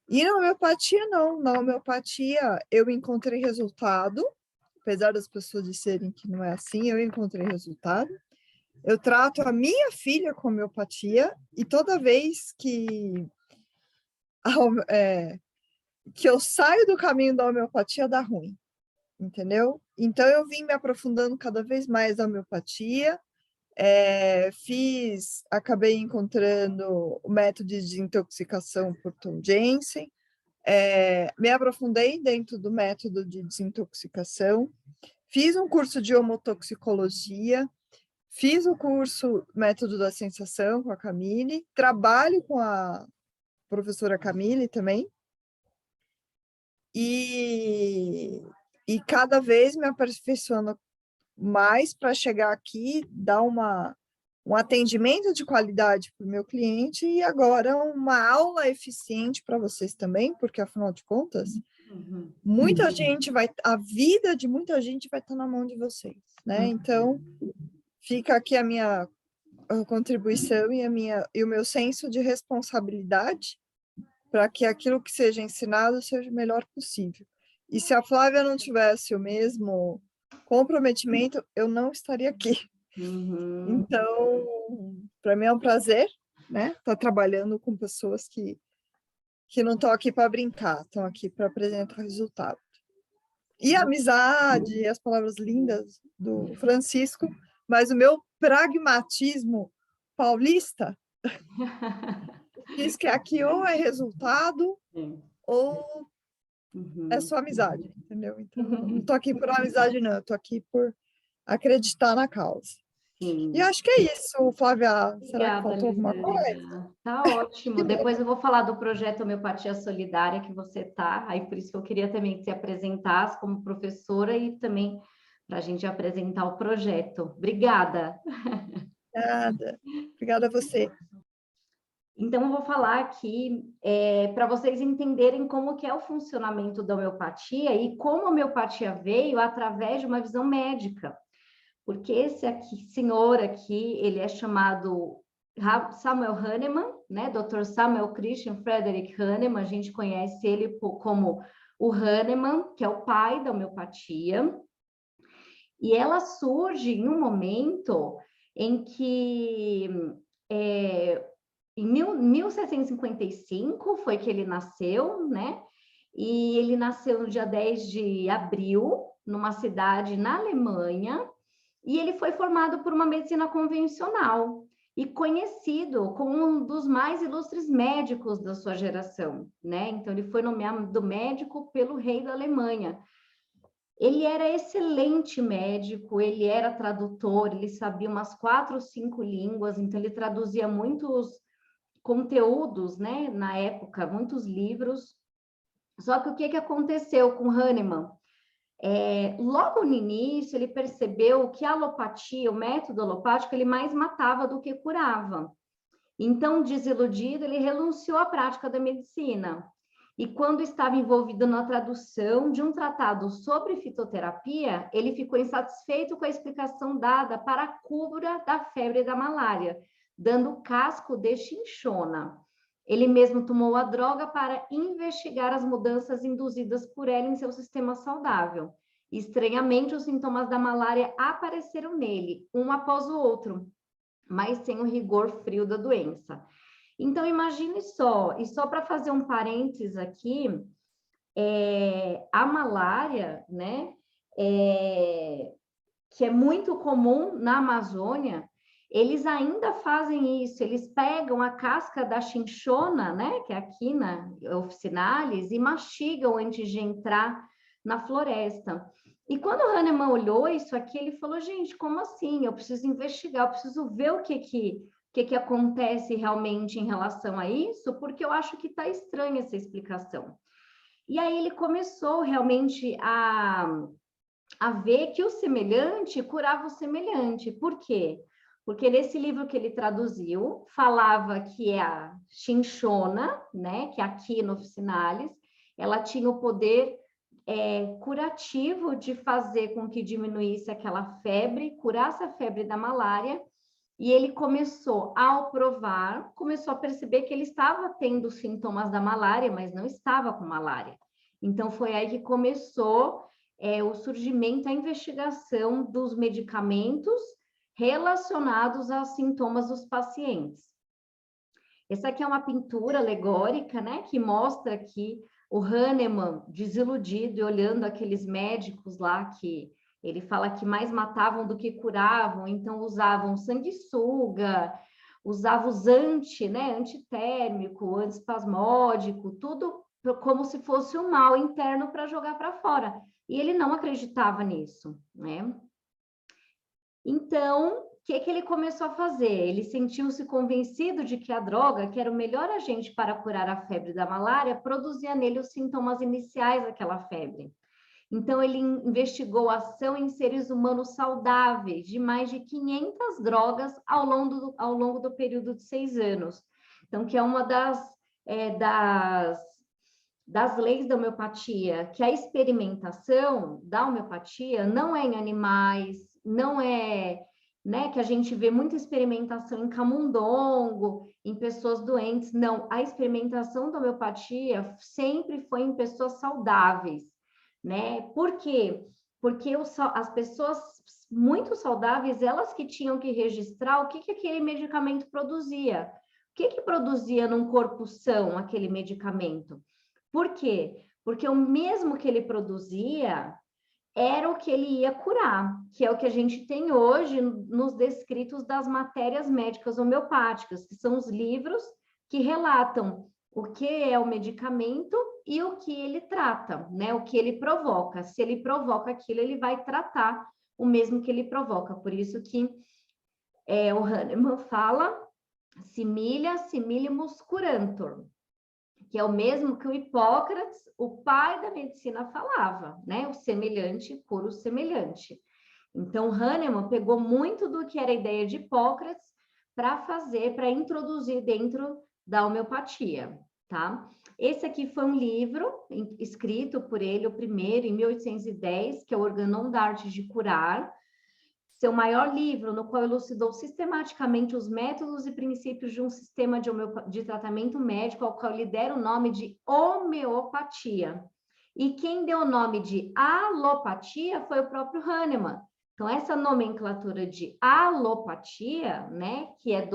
E na homeopatia, não. Na homeopatia, eu encontrei resultado, apesar das pessoas disserem que não é assim, eu encontrei resultado. Eu trato a minha filha com homeopatia, e toda vez que eu saio do caminho da homeopatia, dá ruim, entendeu? Então, eu vim me aprofundando cada vez mais na homeopatia, acabei encontrando o método de desintoxicação por Tom Jensen, me aprofundei dentro do método de desintoxicação, fiz um curso de homotoxicologia, fiz o curso Método da Sensação com a Camille, trabalho com a professora Camille também, e cada vez me aperfeiçoando mais para chegar aqui, dar um atendimento de qualidade para o meu cliente e agora uma aula eficiente para vocês também, porque afinal de contas, a vida de muita gente vai estar na mão de vocês, né? Então, fica aqui a minha contribuição e o meu senso de responsabilidade para que aquilo que seja ensinado seja o melhor possível. E se a Flávia não tivesse o mesmo comprometimento, eu não estaria aqui. Então, para mim é um prazer, né, estar trabalhando com pessoas que não estão aqui para brincar, estão aqui para apresentar resultado. E a amizade, as palavras lindas do Francisco, mas o meu pragmatismo paulista diz que aqui ou é resultado ou é só amizade, entendeu? Então, não estou aqui por amizade, não, estou aqui por acreditar na causa. Sim. E acho que é isso, Flávia. Obrigada, será que faltou alguma coisa? Tá ótimo. Depois eu vou falar do projeto Homeopatia Solidária que você tá. Aí por isso que eu queria também que você apresentasse como professora e também para a gente apresentar o projeto. Obrigada. Nada. Obrigada a você. Então, eu vou falar aqui para vocês entenderem como que é o funcionamento da homeopatia e como a homeopatia veio através de uma visão médica. Porque esse senhor aqui, ele é chamado Samuel Hahnemann, né? Dr. Samuel Christian Frederick Hahnemann, a gente conhece ele como o Hahnemann, que é o pai da homeopatia. E ela surge em um momento em que... Em 1755 foi que ele nasceu, né? E ele nasceu no dia 10 de abril, numa cidade na Alemanha, e ele foi formado por uma medicina convencional e conhecido como um dos mais ilustres médicos da sua geração, né? Então, ele foi nomeado médico pelo rei da Alemanha. Ele era excelente médico, ele era tradutor, ele sabia umas 4 ou 5 línguas, então ele traduzia muitos conteúdos, né, na época, muitos livros. Só que o que aconteceu com Hahnemann? Logo no início, ele percebeu que a alopatia, o método alopático, ele mais matava do que curava. Então, desiludido, ele renunciou à prática da medicina. E quando estava envolvido na tradução de um tratado sobre fitoterapia, ele ficou insatisfeito com a explicação dada para a cura da febre da malária, dando casco de chinchona. Ele mesmo tomou a droga para investigar as mudanças induzidas por ela em seu sistema saudável. Estranhamente, os sintomas da malária apareceram nele, um após o outro, mas sem o rigor frio da doença. Então, imagine só, e só para fazer um parênteses aqui, a malária, né, que é muito comum na Amazônia, eles ainda fazem isso, eles pegam a casca da chinchona, né, que é a quina officinalis, e mastigam antes de entrar na floresta. E quando o Hahnemann olhou isso aqui, ele falou, gente, como assim? Eu preciso investigar, eu preciso ver o que que acontece realmente em relação a isso, porque eu acho que está estranha essa explicação. E aí ele começou realmente a ver que o semelhante curava o semelhante. Por quê? Porque nesse livro que ele traduziu, falava que a chinchona, né, que aqui no Officinalis, ela tinha o poder curativo de fazer com que diminuísse aquela febre, curasse a febre da malária, e ele começou, ao provar, começou a perceber que ele estava tendo sintomas da malária, mas não estava com malária. Então, foi aí que começou o surgimento, a investigação dos medicamentos relacionados aos sintomas dos pacientes. Essa aqui é uma pintura alegórica, né, que mostra que o Hahnemann, desiludido e olhando aqueles médicos lá que ele fala que mais matavam do que curavam, então usavam sanguessuga, usavam os antitérmico, antispasmódico, tudo como se fosse um mal interno para jogar para fora. E ele não acreditava nisso, né? Então, o que ele começou a fazer? Ele sentiu-se convencido de que a droga, que era o melhor agente para curar a febre da malária, produzia nele os sintomas iniciais daquela febre. Então, ele investigou a ação em seres humanos saudáveis de mais de 500 drogas ao longo do período de 6 anos. Então, que é uma das leis da homeopatia, que a experimentação da homeopatia não é em animais, não é, né, que a gente vê muita experimentação em camundongo, em pessoas doentes. Não, a experimentação da homeopatia sempre foi em pessoas saudáveis, né? Por quê? Porque as pessoas muito saudáveis, elas que tinham que registrar o que aquele medicamento produzia. O que produzia num corpo são aquele medicamento? Por quê? Porque o mesmo que ele produzia era o que ele ia curar, que é o que a gente tem hoje nos descritos das matérias médicas homeopáticas, que são os livros que relatam o que é o medicamento e o que ele trata, né? O que ele provoca. Se ele provoca aquilo, ele vai tratar o mesmo que ele provoca. Por isso que o Hahnemann fala similimus curantur, que é o mesmo que o Hipócrates, o pai da medicina, falava, né? O semelhante cura o semelhante. Então, Hahnemann pegou muito do que era a ideia de Hipócrates para introduzir dentro da homeopatia, tá? Esse aqui foi um livro escrito por ele, o primeiro, em 1810, que é o Organon da Arte de Curar, seu maior livro, no qual elucidou sistematicamente os métodos e princípios de um sistema de tratamento médico, ao qual lhe deram o nome de homeopatia. E quem deu o nome de alopatia foi o próprio Hahnemann. Então, essa nomenclatura de alopatia, né, que é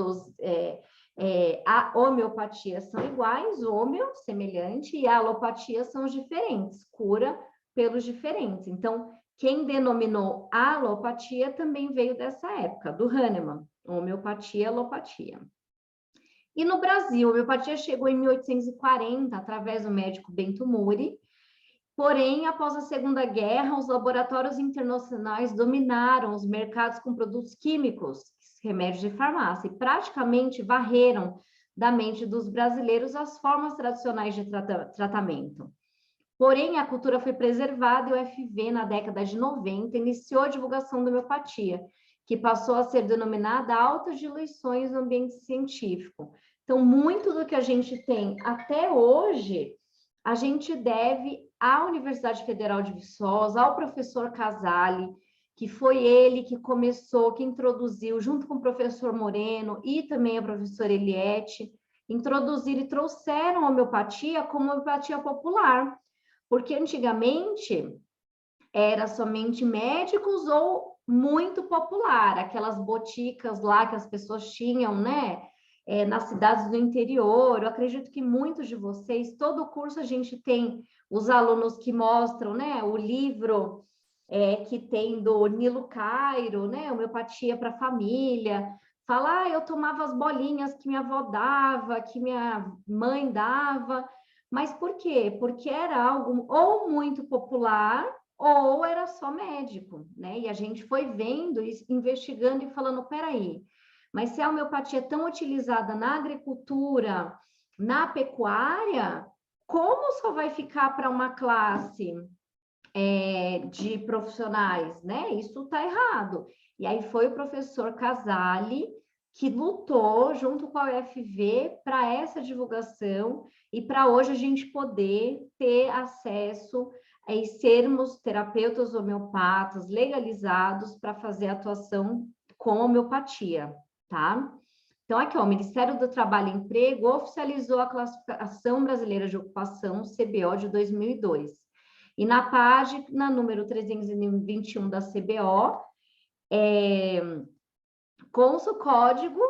a homeopatia são iguais, homeo, semelhante, e a alopatia são os diferentes, cura pelos diferentes. Então, quem denominou a alopatia também veio dessa época, do Hahnemann, homeopatia, alopatia. E no Brasil, a homeopatia chegou em 1840, através do médico Bento Muri, porém, após a Segunda Guerra, os laboratórios internacionais dominaram os mercados com produtos químicos, remédios de farmácia, e praticamente varreram da mente dos brasileiros as formas tradicionais de tratamento. Porém, a cultura foi preservada e o FV, na década de 90, iniciou a divulgação da homeopatia, que passou a ser denominada altas diluições no ambiente científico. Então, muito do que a gente tem até hoje, a gente deve à Universidade Federal de Viçosa, ao professor Casale, que foi ele que começou, que introduziu, junto com o professor Moreno e também a professora Eliette, introduziram e trouxeram a homeopatia como homeopatia popular. Porque antigamente era somente médicos ou muito popular, aquelas boticas lá que as pessoas tinham, né? Nas cidades do interior. Eu acredito que muitos de vocês, todo o curso a gente tem os alunos que mostram, né? O livro que tem do Nilo Cairo, né? Homeopatia para a família. Fala, eu tomava as bolinhas que minha avó dava, que minha mãe dava. Mas por quê? Porque era algo ou muito popular ou era só médico, né? E a gente foi vendo, investigando e falando, peraí, Mas se a homeopatia é tão utilizada na agricultura, na pecuária, como só vai ficar para uma classe de profissionais, né? Isso está errado. E aí foi o professor Casale que lutou junto com a UFV para essa divulgação e para hoje a gente poder ter acesso e sermos terapeutas homeopatas legalizados para fazer atuação com homeopatia, tá? Então, aqui, ó, o Ministério do Trabalho e Emprego oficializou a Classificação Brasileira de Ocupação, CBO, de 2002. E na página número 321 da CBO, consta o código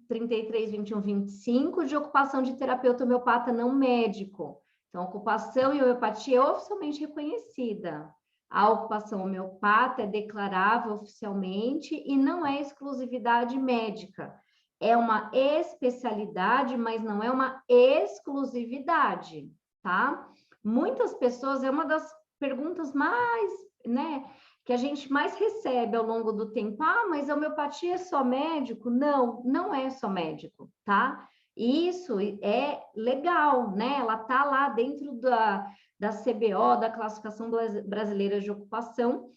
332125 de ocupação de terapeuta homeopata não médico. Então, a ocupação em homeopatia é oficialmente reconhecida. A ocupação homeopata é declarável oficialmente e não é exclusividade médica. É uma especialidade, mas não é uma exclusividade, tá? Muitas pessoas, é uma das perguntas mais, né, que a gente mais recebe ao longo do tempo. Ah, mas a homeopatia é só médico? Não, não é só médico, tá? Isso é legal, né? Ela tá lá dentro da CBO, da Classificação Brasileira de Ocupação,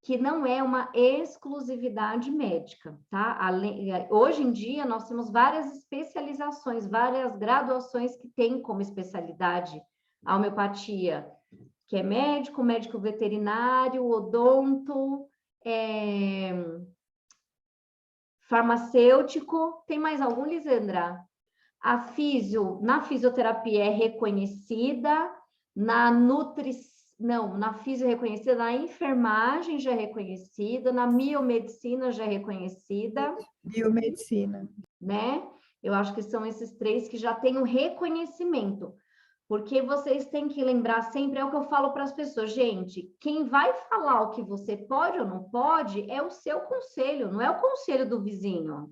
que não é uma exclusividade médica, tá? Hoje em dia, nós temos várias especializações, várias graduações que têm como especialidade a homeopatia, que é médico, médico veterinário, odonto, farmacêutico. Tem mais algum, Lisandra? Na fisioterapia é reconhecida, na fisio é reconhecida, na enfermagem já é reconhecida, na biomedicina já é reconhecida. Biomedicina. Né? Eu acho que são esses 3 que já têm um reconhecimento. Porque vocês têm que lembrar sempre, é o que eu falo para as pessoas, gente, quem vai falar o que você pode ou não pode é o seu conselho, não é o conselho do vizinho.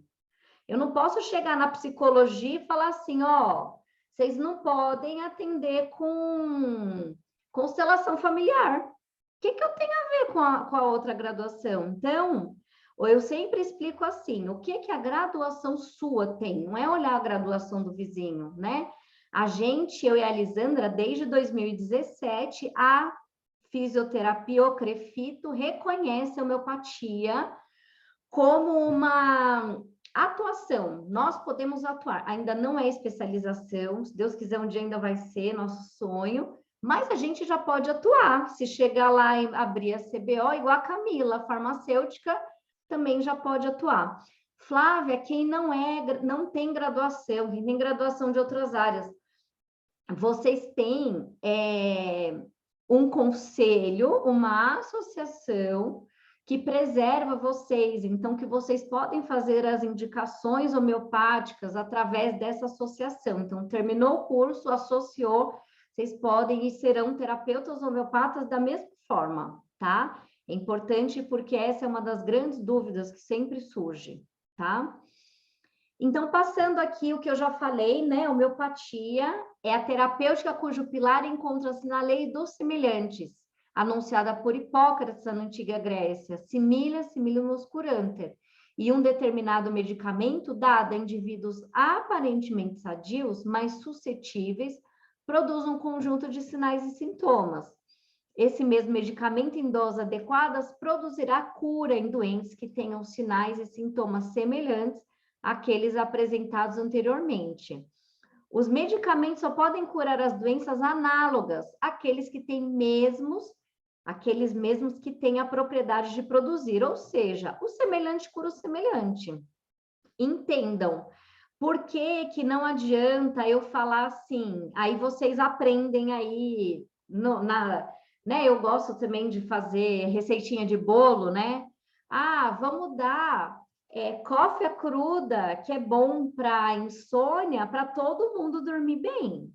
Eu não posso chegar na psicologia e falar assim, ó, vocês não podem atender com constelação familiar. O que eu tenho a ver com a outra graduação? Então, eu sempre explico assim, o que a graduação sua tem? Não é olhar a graduação do vizinho, né? Eu e a Lisandra, desde 2017, a fisioterapia, o CREFITO, reconhece a homeopatia como uma atuação. Nós podemos atuar, ainda não é especialização, se Deus quiser um dia ainda vai ser nosso sonho, mas a gente já pode atuar. Se chegar lá e abrir a CBO, igual a Camila, farmacêutica, também já pode atuar. Flávia, quem não tem graduação, quem tem graduação de outras áreas, vocês têm um conselho, uma associação que preserva vocês, então que vocês podem fazer as indicações homeopáticas através dessa associação. Então, terminou o curso, associou, vocês podem e serão terapeutas homeopatas da mesma forma, tá? É importante porque essa é uma das grandes dúvidas que sempre surge, tá? Então, passando aqui o que eu já falei, né? Homeopatia é a terapêutica cujo pilar encontra-se na lei dos semelhantes, anunciada por Hipócrates na antiga Grécia, similius curanter, e um determinado medicamento dado a indivíduos aparentemente sadios, mas suscetíveis, produz um conjunto de sinais e sintomas. Esse mesmo medicamento, em doses adequadas, produzirá cura em doentes que tenham sinais e sintomas semelhantes àqueles apresentados anteriormente. Os medicamentos só podem curar as doenças análogas àqueles mesmos que têm a propriedade de produzir, ou seja, o semelhante cura o semelhante. Entendam. Por que não adianta eu falar assim? Aí vocês aprendem aí, né? Eu gosto também de fazer receitinha de bolo, né? Ah, vamos dar coffee cruda, que é bom para insônia, para todo mundo dormir bem.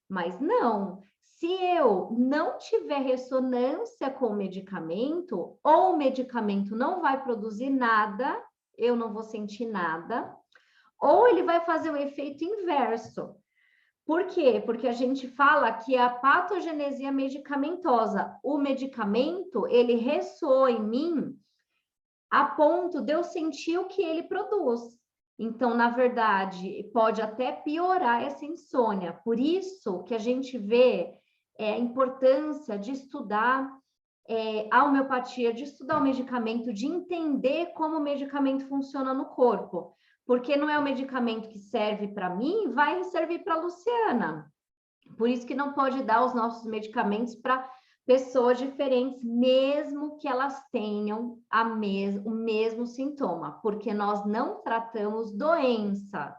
Mas não, se eu não tiver ressonância com o medicamento, ou o medicamento não vai produzir nada, eu não vou sentir nada, ou ele vai fazer o efeito inverso. Por quê? Porque a gente fala que a patogenesia medicamentosa, o medicamento, ele ressoa em mim a ponto de eu sentir o que ele produz. Então, na verdade, pode até piorar essa insônia. Por isso que a gente vê a importância de estudar a homeopatia, de estudar o medicamento, de entender como o medicamento funciona no corpo. Porque não é o medicamento que serve para mim, vai servir para a Luciana. Por isso que não pode dar os nossos medicamentos para pessoas diferentes, mesmo que elas tenham o mesmo sintoma, porque nós não tratamos doença,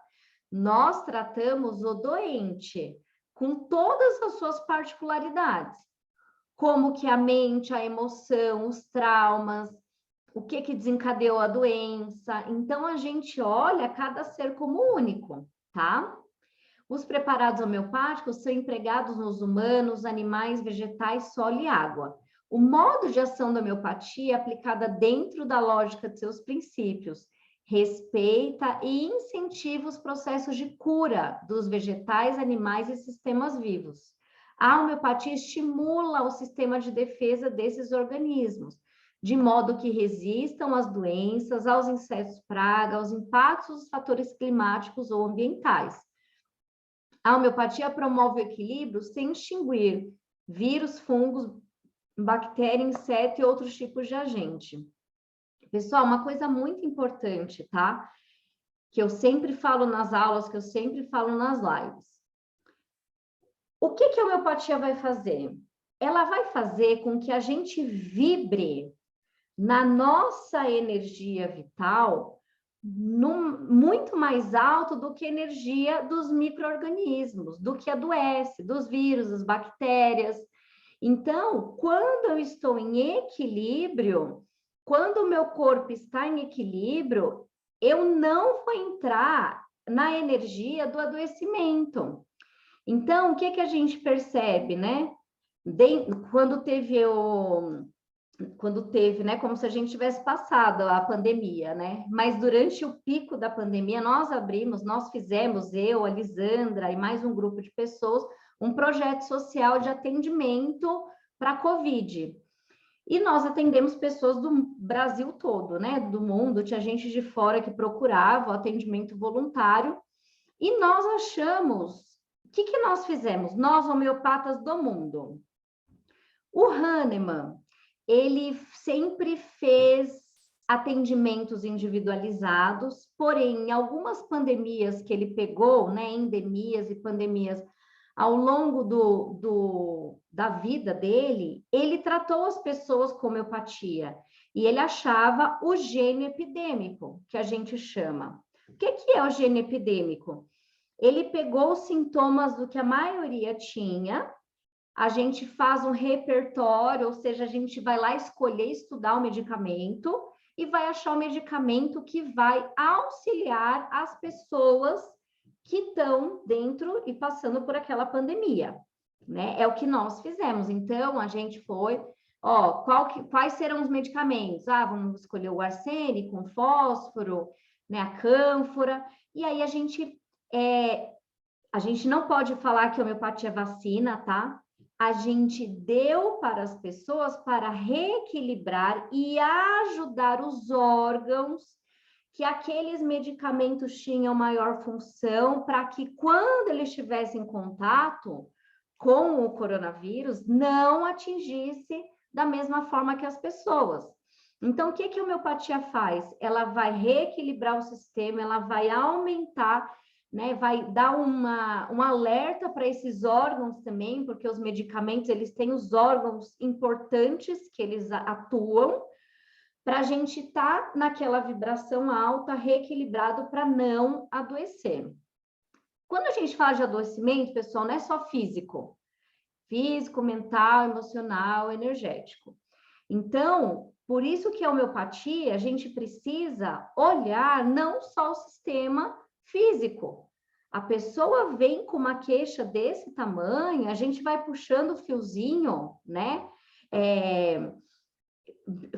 nós tratamos o doente, com todas as suas particularidades, como que a mente, a emoção, os traumas, o que desencadeou a doença. Então, a gente olha cada ser como único, tá? Os preparados homeopáticos são empregados nos humanos, animais, vegetais, solo e água. O modo de ação da homeopatia é aplicada dentro da lógica de seus princípios, respeita e incentiva os processos de cura dos vegetais, animais e sistemas vivos. A homeopatia estimula o sistema de defesa desses organismos, de modo que resistam às doenças, aos insetos praga, aos impactos dos fatores climáticos ou ambientais. A homeopatia promove o equilíbrio sem extinguir vírus, fungos, bactéria, inseto e outros tipos de agente. Pessoal, uma coisa muito importante, tá? Que eu sempre falo nas aulas, que eu sempre falo nas lives. O que a homeopatia vai fazer? Ela vai fazer com que a gente vibre na nossa energia vital muito mais alto do que a energia dos micro-organismos, do que adoece, dos vírus, das bactérias. Então, quando eu estou em equilíbrio, quando o meu corpo está em equilíbrio, eu não vou entrar na energia do adoecimento. Então, o que a gente percebe, né? Quando teve, né, como se a gente tivesse passado a pandemia, né? Mas durante o pico da pandemia, nós fizemos, eu, a Lisandra e mais um grupo de pessoas, um projeto social de atendimento para a Covid. E nós atendemos pessoas do Brasil todo, né? Do mundo, tinha gente de fora que procurava o atendimento voluntário. E nós achamos, o que nós fizemos? Nós, homeopatas do mundo. O Hahnemann, ele sempre fez atendimentos individualizados, porém, em algumas pandemias que ele pegou, né, endemias e pandemias, ao longo da vida dele, ele tratou as pessoas com homeopatia, e ele achava o gênio epidêmico, que a gente chama. O que é o gênio epidêmico? Ele pegou os sintomas do que a maioria tinha, a gente faz um repertório, ou seja, a gente vai lá escolher, estudar o medicamento e vai achar o medicamento que vai auxiliar as pessoas que estão dentro e passando por aquela pandemia, né? É o que nós fizemos. Então, a gente foi, quais serão os medicamentos? Vamos escolher o arsênico, o fósforo, né, a cânfora, e aí a gente não pode falar que a homeopatia é vacina, tá? A gente deu para as pessoas para reequilibrar e ajudar os órgãos que aqueles medicamentos tinham maior função, para que quando eles estivessem em contato com o coronavírus, não atingisse da mesma forma que as pessoas. Então, o que a homeopatia faz? Ela vai reequilibrar o sistema, ela vai aumentar, né, vai dar um alerta para esses órgãos também, porque os medicamentos, eles têm os órgãos importantes que eles atuam, para a gente estar naquela vibração alta, reequilibrado para não adoecer. Quando a gente fala de adoecimento, pessoal, não é só físico, mental, emocional, energético. Então, por isso que a homeopatia, a gente precisa olhar não só o sistema físico. A pessoa vem com uma queixa desse tamanho, a gente vai puxando o fiozinho, né?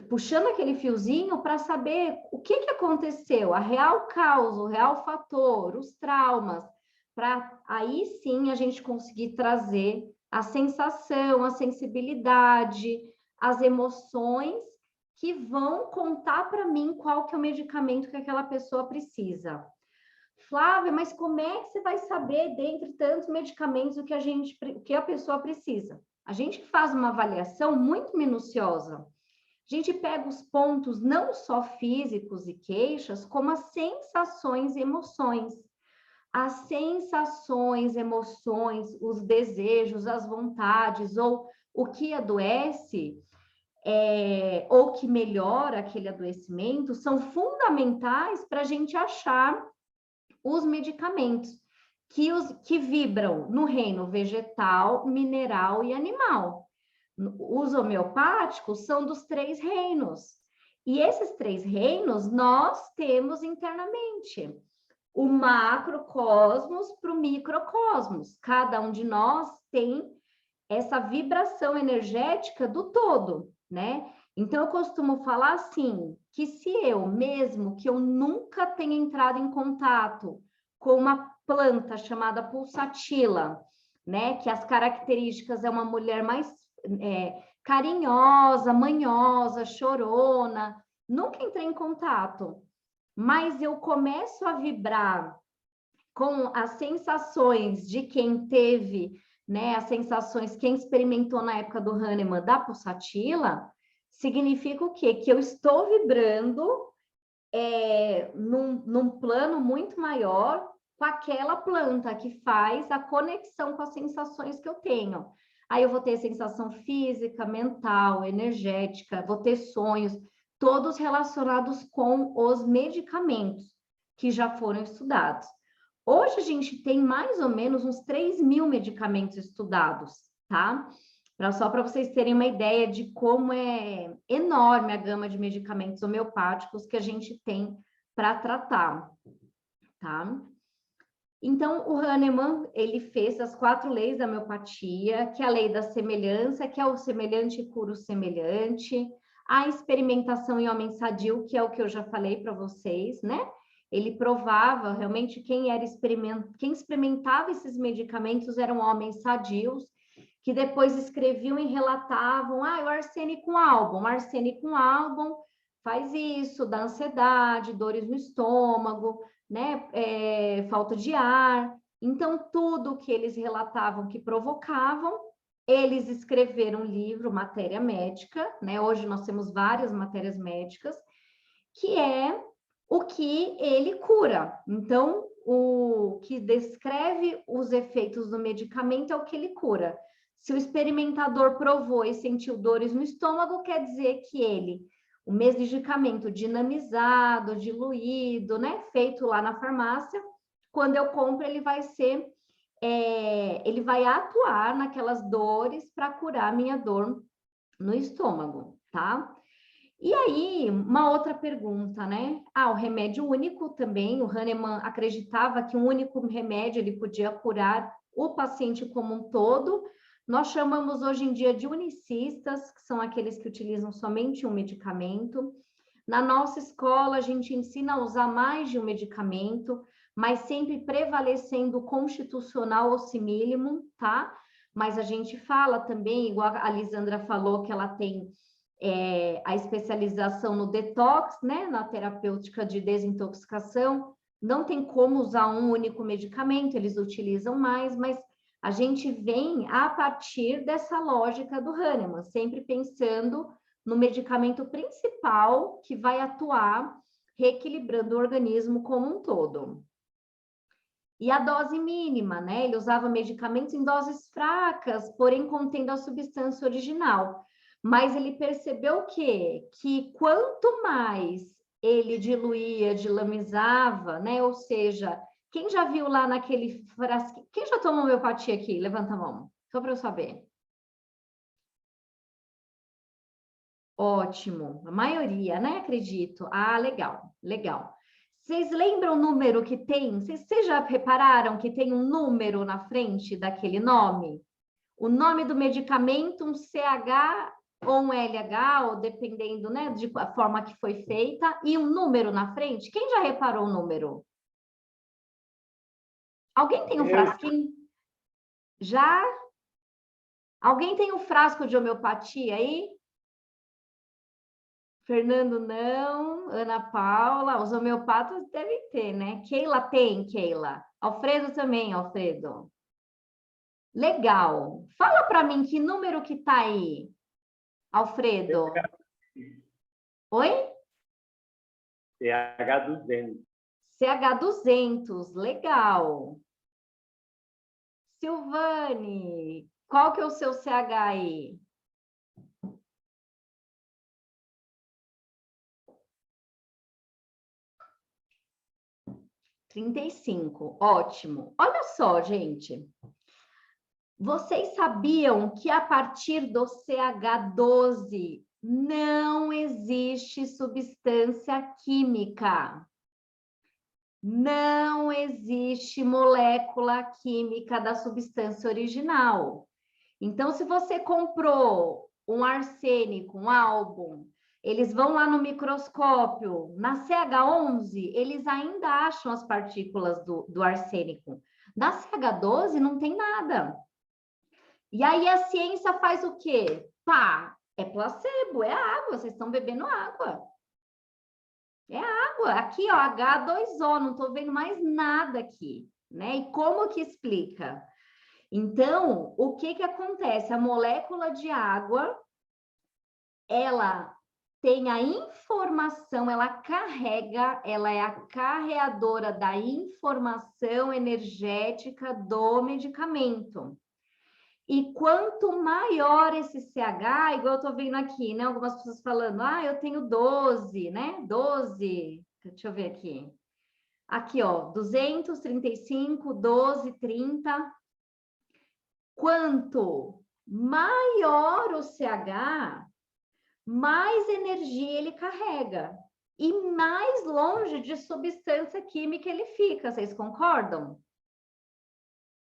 Puxando aquele fiozinho para saber o que aconteceu, a real causa, o real fator, os traumas, para aí sim a gente conseguir trazer a sensação, a sensibilidade, as emoções que vão contar para mim qual que é o medicamento que aquela pessoa precisa. Flávia, mas como é que você vai saber, dentre tantos medicamentos, o que a pessoa precisa? A gente faz uma avaliação muito minuciosa. A gente pega os pontos não só físicos e queixas, como as sensações e emoções. As sensações, emoções, os desejos, as vontades, ou o que adoece, ou que melhora aquele adoecimento, são fundamentais para a gente achar os medicamentos que vibram no reino vegetal, mineral e animal. Os homeopáticos são dos 3 reinos. E esses 3 reinos nós temos internamente. O macrocosmos para o microcosmos. Cada um de nós tem essa vibração energética do todo, né? Então, eu costumo falar assim, que se eu, mesmo que eu nunca tenha entrado em contato com uma planta chamada pulsatila, né? Que as características é uma mulher mais carinhosa, manhosa, chorona, nunca entrei em contato, mas eu começo a vibrar com as sensações de quem teve, né? As sensações, quem experimentou na época do Hahnemann da pulsatila, significa o quê? Que eu estou vibrando num plano muito maior com aquela planta que faz a conexão com as sensações que eu tenho. Aí eu vou ter sensação física, mental, energética, vou ter sonhos, todos relacionados com os medicamentos que já foram estudados. Hoje a gente tem mais ou menos uns 3.000 medicamentos estudados, tá? Só para vocês terem uma ideia de como é enorme a gama de medicamentos homeopáticos que a gente tem para tratar, tá? Então, o Hahnemann, ele fez as 4 leis da homeopatia, que é a lei da semelhança, que é o semelhante cura o semelhante, a experimentação em homem sadio, que é o que eu já falei para vocês, né? Ele provava realmente quem experimentava esses medicamentos eram homens sadios, que depois escreviam e relatavam, o arsênico album faz isso, dá ansiedade, dores no estômago, né? Falta de ar. Então, tudo que eles relatavam que provocavam, eles escreveram um livro, matéria médica, né? Hoje nós temos várias matérias médicas, que é o que ele cura. Então, o que descreve os efeitos do medicamento é o que ele cura. Se o experimentador provou e sentiu dores no estômago, quer dizer que o medicamento dinamizado, diluído, né, feito lá na farmácia, quando eu compro, ele vai atuar naquelas dores para curar a minha dor no estômago, tá? E aí, uma outra pergunta, né? O remédio único também, o Hahnemann acreditava que um único remédio ele podia curar o paciente como um todo. Nós chamamos hoje em dia de unicistas, que são aqueles que utilizam somente um medicamento. Na nossa escola, a gente ensina a usar mais de um medicamento, mas sempre prevalecendo o constitucional ou simílimo, tá? Mas a gente fala também, igual a Lisandra falou, que ela tem a especialização no detox, né? Na terapêutica de desintoxicação. Não tem como usar um único medicamento, eles utilizam mais, mas a gente vem a partir dessa lógica do Hahnemann, sempre pensando no medicamento principal que vai atuar reequilibrando o organismo como um todo. E a dose mínima, né? Ele usava medicamentos em doses fracas, porém contendo a substância original. Mas ele percebeu que quanto mais ele diluía, dilamizava, né? Ou seja, quem já viu lá naquele frasquinho? Quem já tomou homeopatia aqui? Levanta a mão, só para eu saber. Ótimo, a maioria, né? Acredito. Legal, legal. Vocês lembram o número que tem? Vocês já repararam que tem um número na frente daquele nome? O nome do medicamento, um CH ou um LH, ou dependendo, né, de a forma que foi feita, e um número na frente. Quem já reparou o número? Alguém tem um frasquinho? Já? Alguém tem um frasco de homeopatia aí? Fernando não, Ana Paula, os homeopatas devem ter, né? Keila tem, Keila. Alfredo também, Alfredo. Legal. Fala para mim que número que tá aí, Alfredo. Oi? CH200. CH200, legal. Silvane, qual que é o seu CH aí? (35), ótimo. Olha só, gente. Vocês sabiam que a partir do CH12 não existe substância química? Não existe molécula química da substância original. Então, se você comprou um arsênico, um álbum, eles vão lá no microscópio, na CH11, eles ainda acham as partículas do arsênico. Na CH12 não tem nada. E aí a ciência faz o quê? Pá, é placebo, é água, vocês estão bebendo água. É água, aqui ó, H2O, não estou vendo mais nada aqui, né? E como que explica? Então, o que que acontece? A molécula de água, ela tem a informação, ela carrega, ela é a carreadora da informação energética do medicamento. E quanto maior esse CH, igual eu tô vendo aqui, né? Algumas pessoas falando, eu tenho 12, né? 12, deixa eu ver aqui. Aqui, ó, 235, 12, 30. Quanto maior o CH, mais energia ele carrega. E mais longe de substância química ele fica, vocês concordam?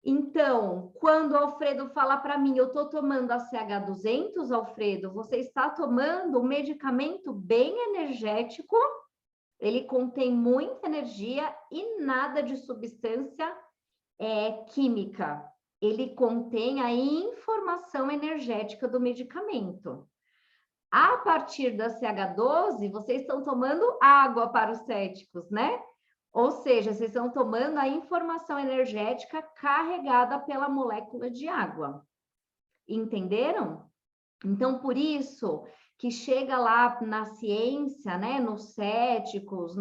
Então, quando o Alfredo fala para mim, eu estou tomando a CH200, Alfredo, você está tomando um medicamento bem energético, ele contém muita energia e nada de substância química. Ele contém a informação energética do medicamento. A partir da CH12, vocês estão tomando água para os céticos, né? Ou seja, vocês estão tomando a informação energética carregada pela molécula de água. Entenderam? Então, por isso que chega lá na ciência, né, nos céticos,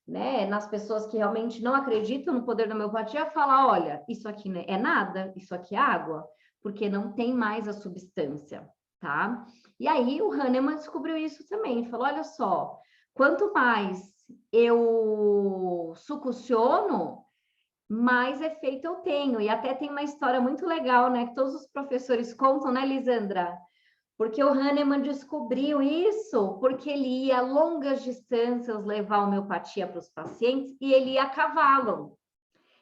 né, nas pessoas que realmente não acreditam no poder da homeopatia, falar, olha, isso aqui é nada, isso aqui é água, porque não tem mais a substância, tá? E aí o Hahnemann descobriu isso também, falou, olha só, quanto mais eu succiono, mais efeito eu tenho. E até tem uma história muito legal, né? Que todos os professores contam, né, Lisandra? Porque o Hahnemann descobriu isso porque ele ia a longas distâncias levar homeopatia para os pacientes e ele ia a cavalo.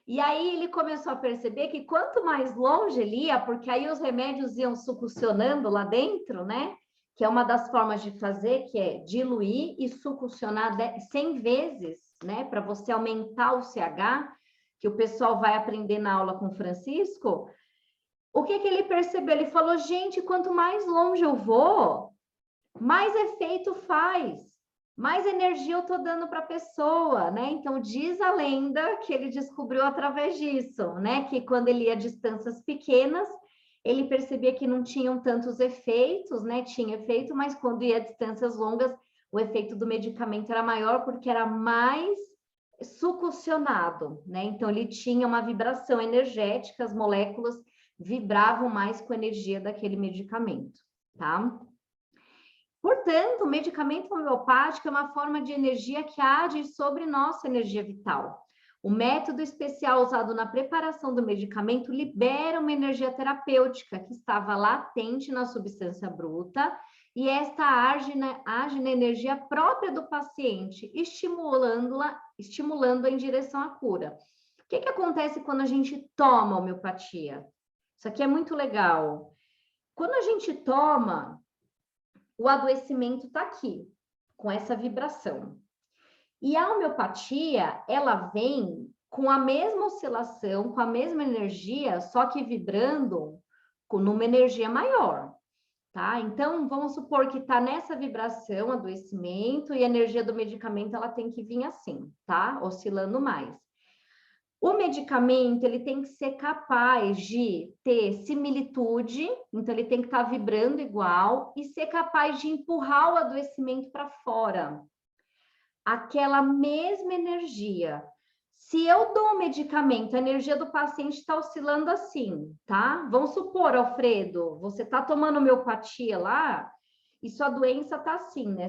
E aí ele começou a perceber que quanto mais longe ele ia, porque aí os remédios iam succionando lá dentro, né? Que é uma das formas de fazer, que é diluir e succionar 100 vezes, né? Para você aumentar o CH, que o pessoal vai aprender na aula com o Francisco. O que que ele percebeu? Ele falou, gente, quanto mais longe eu vou, mais efeito faz, mais energia eu estou dando para a pessoa, né? Então, diz a lenda que ele descobriu através disso, né? Que quando ele ia a distâncias pequenas, ele percebia que não tinham tantos efeitos, né? Tinha efeito, mas quando ia a distâncias longas, o efeito do medicamento era maior porque era mais succionado, né? Então, ele tinha uma vibração energética, as moléculas vibravam mais com a energia daquele medicamento, tá? Portanto, o medicamento homeopático é uma forma de energia que age sobre nossa energia vital. O método especial usado na preparação do medicamento libera uma energia terapêutica que estava latente na substância bruta e esta age na energia própria do paciente, estimulando-a em direção à cura. O que acontece quando a gente toma homeopatia? Isso aqui é muito legal. Quando a gente toma, o adoecimento está aqui, com essa vibração. E a homeopatia, ela vem com a mesma oscilação, com a mesma energia, só que vibrando numa energia maior. tá? Então, vamos supor que está nessa vibração, adoecimento, e a energia do medicamento, ela tem que vir assim, tá? Oscilando mais. O medicamento, ele tem que ser capaz de ter similitude, então ele tem que estar vibrando igual e ser capaz de empurrar o adoecimento para fora. Aquela mesma energia. Se eu dou um medicamento, a energia do paciente está oscilando assim, tá? Vamos supor, Alfredo, você está tomando homeopatia lá e sua doença está assim, né?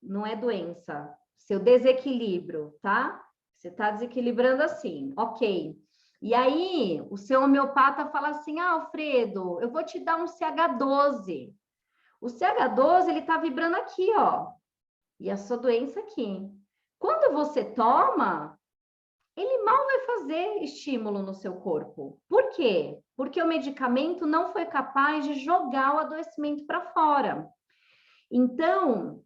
Não é doença, seu desequilíbrio, tá? Você está desequilibrando assim, ok. E aí, o seu homeopata fala assim, Alfredo, eu vou te dar um CH12. O CH12, ele está vibrando aqui, ó. E a sua doença aqui. Quando você toma, ele mal vai fazer estímulo no seu corpo. Por quê? Porque o medicamento não foi capaz de jogar o adoecimento para fora. Então,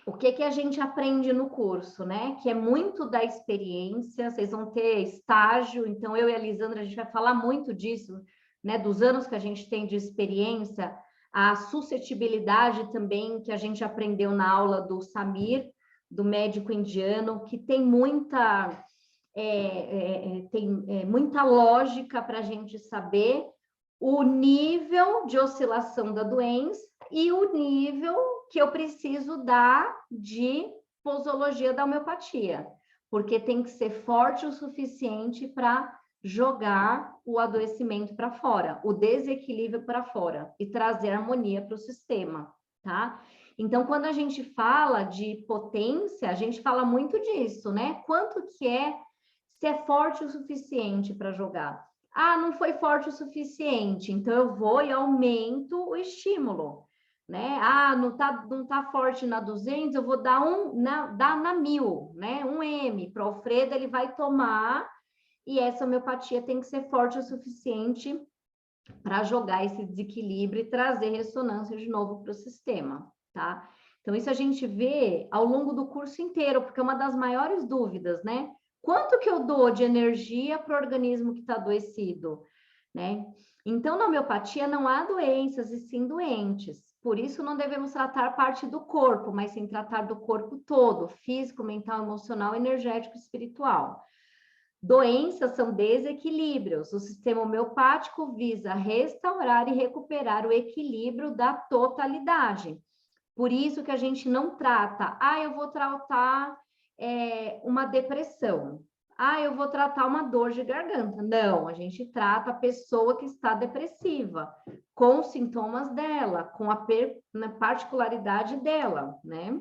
o que a gente aprende no curso, né? Que é muito da experiência, vocês vão ter estágio, então eu e a Lisandra, a gente vai falar muito disso, né? Dos anos que a gente tem de experiência, a suscetibilidade também, que a gente aprendeu na aula do Samir, do médico indiano, que tem muita, muita lógica para a gente saber o nível de oscilação da doença e o nível que eu preciso dar de posologia da homeopatia, porque tem que ser forte o suficiente para jogar o adoecimento para fora, o desequilíbrio para fora e trazer harmonia para o sistema, tá? Então, quando a gente fala de potência, a gente fala muito disso, né? Quanto que se é forte o suficiente para jogar. Não foi forte o suficiente, então eu vou e aumento o estímulo, né? Não tá forte na 200, eu vou dar na 1000, né? 1 M, para o Alfredo, ele vai tomar, e essa homeopatia tem que ser forte o suficiente para jogar esse desequilíbrio e trazer ressonância de novo para o sistema, tá? Então, isso a gente vê ao longo do curso inteiro, porque é uma das maiores dúvidas, né? Quanto que eu dou de energia para o organismo que está adoecido, né? Então, na homeopatia não há doenças e sim doentes. Por isso, não devemos tratar parte do corpo, mas sim tratar do corpo todo, físico, mental, emocional, energético e espiritual. Doenças são desequilíbrios. O sistema homeopático visa restaurar e recuperar o equilíbrio da totalidade. Por isso que a gente não trata, eu vou tratar uma depressão. Eu vou tratar uma dor de garganta. Não, a gente trata a pessoa que está depressiva, com os sintomas dela, com a particularidade dela, né?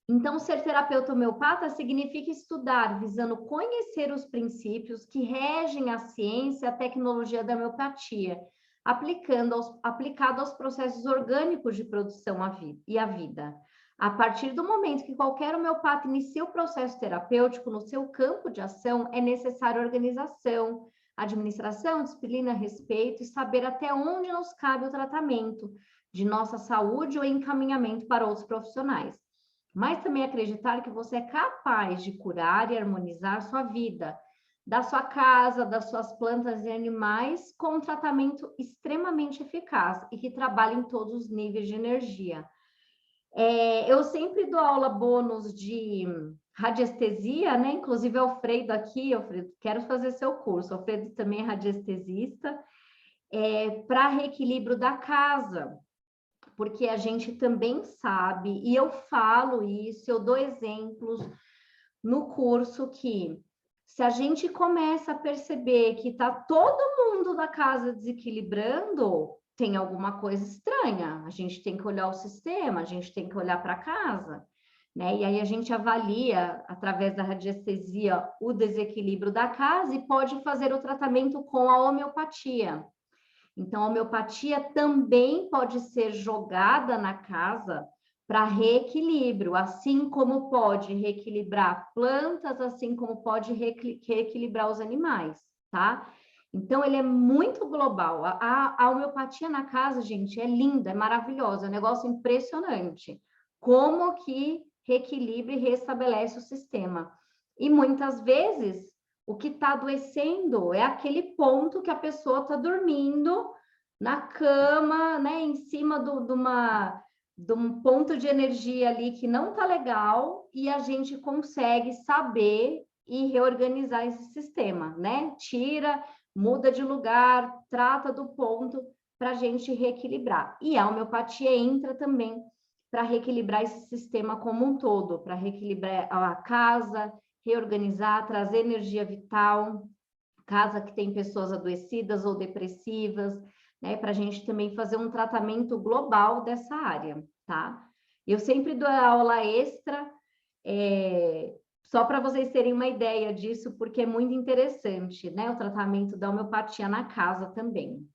Então, ser terapeuta homeopata significa estudar, visando conhecer os princípios que regem a ciência e a tecnologia da homeopatia, aplicado aos processos orgânicos de produção e à vida. A partir do momento que qualquer homeopata inicia o processo terapêutico, no seu campo de ação é necessária organização, administração, disciplina, respeito e saber até onde nos cabe o tratamento de nossa saúde ou encaminhamento para outros profissionais. Mas também acreditar que você é capaz de curar e harmonizar sua vida, da sua casa, das suas plantas e animais, com um tratamento extremamente eficaz e que trabalha em todos os níveis de energia. Eu sempre dou aula bônus de radiestesia, né? Inclusive, Alfredo aqui, Alfredo, quero fazer seu curso. Alfredo também é radiestesista, para reequilíbrio da casa, porque a gente também sabe, e eu falo isso, eu dou exemplos no curso que se a gente começa a perceber que está todo mundo da casa desequilibrando, tem alguma coisa estranha. A gente tem que olhar o sistema, a gente tem que olhar para casa, né? E aí a gente avalia, através da radiestesia, o desequilíbrio da casa e pode fazer o tratamento com a homeopatia. Então, a homeopatia também pode ser jogada na casa para reequilíbrio, assim como pode reequilibrar plantas, assim como pode reequilibrar os animais, tá? Então, ele é muito global. A homeopatia na casa, gente, é linda, é maravilhosa, é um negócio impressionante. Como que reequilibra e restabelece o sistema. E muitas vezes, O que está adoecendo é aquele ponto que a pessoa está dormindo na cama, né, em cima de um ponto de energia ali que não está legal, e a gente consegue saber e reorganizar esse sistema, né? Tira, muda de lugar, trata do ponto para a gente reequilibrar. E a homeopatia entra também para reequilibrar esse sistema como um todo, para reequilibrar a casa, reorganizar, trazer energia vital, casa que tem pessoas adoecidas ou depressivas, né, para a gente também fazer um tratamento global dessa área, tá? Eu sempre dou aula extra, só para vocês terem uma ideia disso, porque é muito interessante, né, o tratamento da homeopatia na casa também.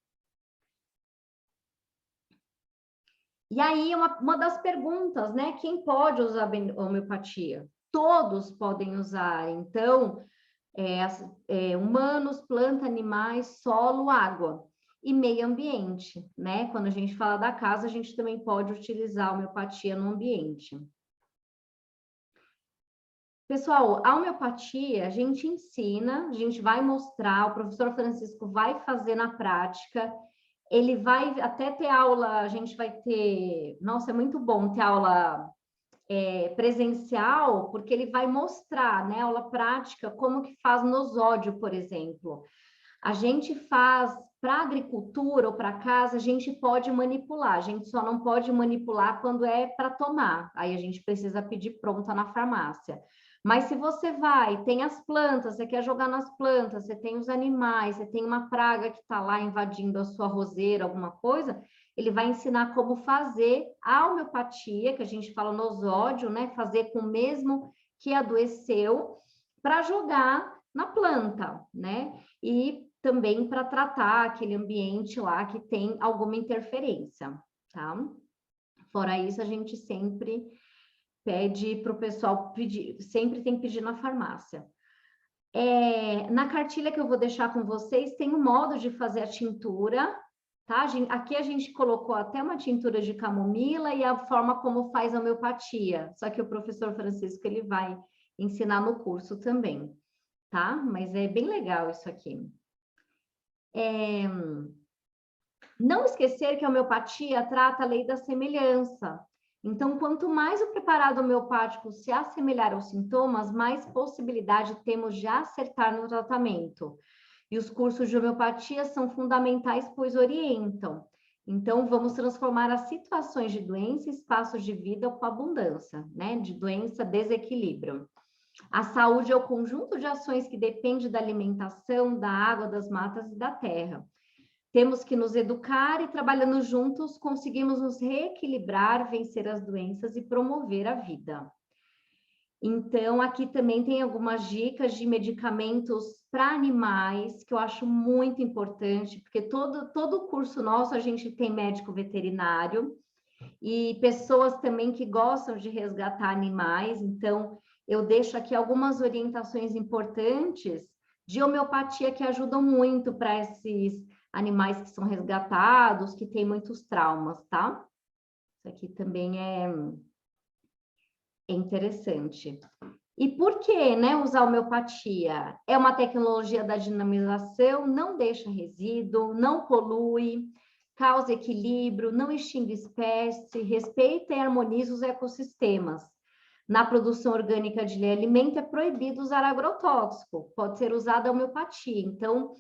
E aí, uma das perguntas, né, quem pode usar a homeopatia? Todos podem usar, então, humanos, planta, animais, solo, água e meio ambiente, né? Quando a gente fala da casa, a gente também pode utilizar a homeopatia no ambiente. Pessoal, a homeopatia a gente ensina, a gente vai mostrar, o professor Francisco vai fazer na prática, ele vai até ter aula, a gente vai ter, nossa, é muito bom ter aula presencial, porque ele vai mostrar, né, aula prática, como que faz nosódio, por exemplo. A gente faz para agricultura ou para casa, a gente pode manipular, a gente só não pode manipular quando é para tomar, aí a gente precisa pedir pronta na farmácia. Mas se você vai, tem as plantas, você quer jogar nas plantas, você tem os animais, você tem uma praga que está lá invadindo a sua roseira, alguma coisa, ele vai ensinar como fazer a homeopatia, que a gente fala nosódio, né? Fazer com o mesmo que adoeceu, para jogar na planta, né? E também para tratar aquele ambiente lá que tem alguma interferência, tá? Fora isso, a gente sempre pede para o pessoal pedir, sempre tem que pedir na farmácia. Na cartilha que eu vou deixar com vocês, tem um modo de fazer a tintura, tá? Aqui a gente colocou até uma tintura de camomila e a forma como faz a homeopatia, só que o professor Francisco, ele vai ensinar no curso também, tá? Mas é bem legal isso aqui. Não esquecer que a homeopatia trata a lei da semelhança. Então, quanto mais o preparado homeopático se assemelhar aos sintomas, mais possibilidade temos de acertar no tratamento. E os cursos de homeopatia são fundamentais, pois orientam. Então, vamos transformar as situações de doença em espaços de vida com abundância, né? De doença, desequilíbrio. A saúde é o conjunto de ações que depende da alimentação, da água, das matas e da terra. Temos que nos educar e, trabalhando juntos, conseguimos nos reequilibrar, vencer as doenças e promover a vida. Então, aqui também tem algumas dicas de medicamentos para animais, que eu acho muito importante, porque todo curso nosso a gente tem médico veterinário e pessoas também que gostam de resgatar animais. Então, eu deixo aqui algumas orientações importantes de homeopatia que ajudam muito para esses animais que são resgatados, que têm muitos traumas, tá? Isso aqui também é interessante. E por que, né, usar homeopatia? É uma tecnologia da dinamização, não deixa resíduo, não polui, causa equilíbrio, não extingue espécie, respeita e harmoniza os ecossistemas. Na produção orgânica de alimento é proibido usar agrotóxico, pode ser usada a homeopatia. Então,